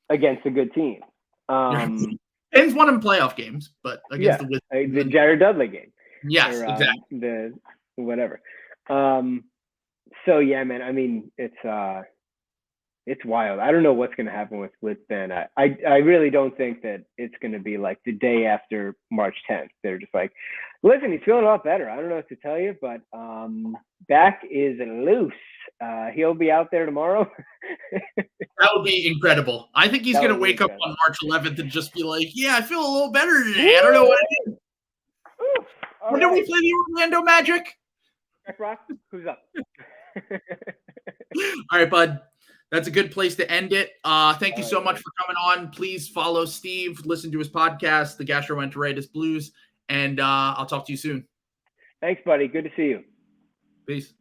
against a good team. Ben's won him playoff games, but against the Jared Dudley game. Yes, exactly. The whatever. So yeah, man. I mean, it's It's wild. I don't know what's going to happen with Ben. I really don't think that it's going to be like the day after March 10th. They're just like, listen, he's feeling a lot better. I don't know what to tell you, but back is loose. He'll be out there tomorrow. That would be incredible. I think he's going to wake up on March 11th and just be like, yeah, I feel a little better today. I don't know what it is. When did we play the Orlando Magic? Rock, who's up? All right, bud. That's a good place to end it. Thank you so much for coming on. Please follow Steve, listen to his podcast, The Gastroenteritis Blues, and I'll talk to you soon. Thanks, buddy. Good to see you. Peace.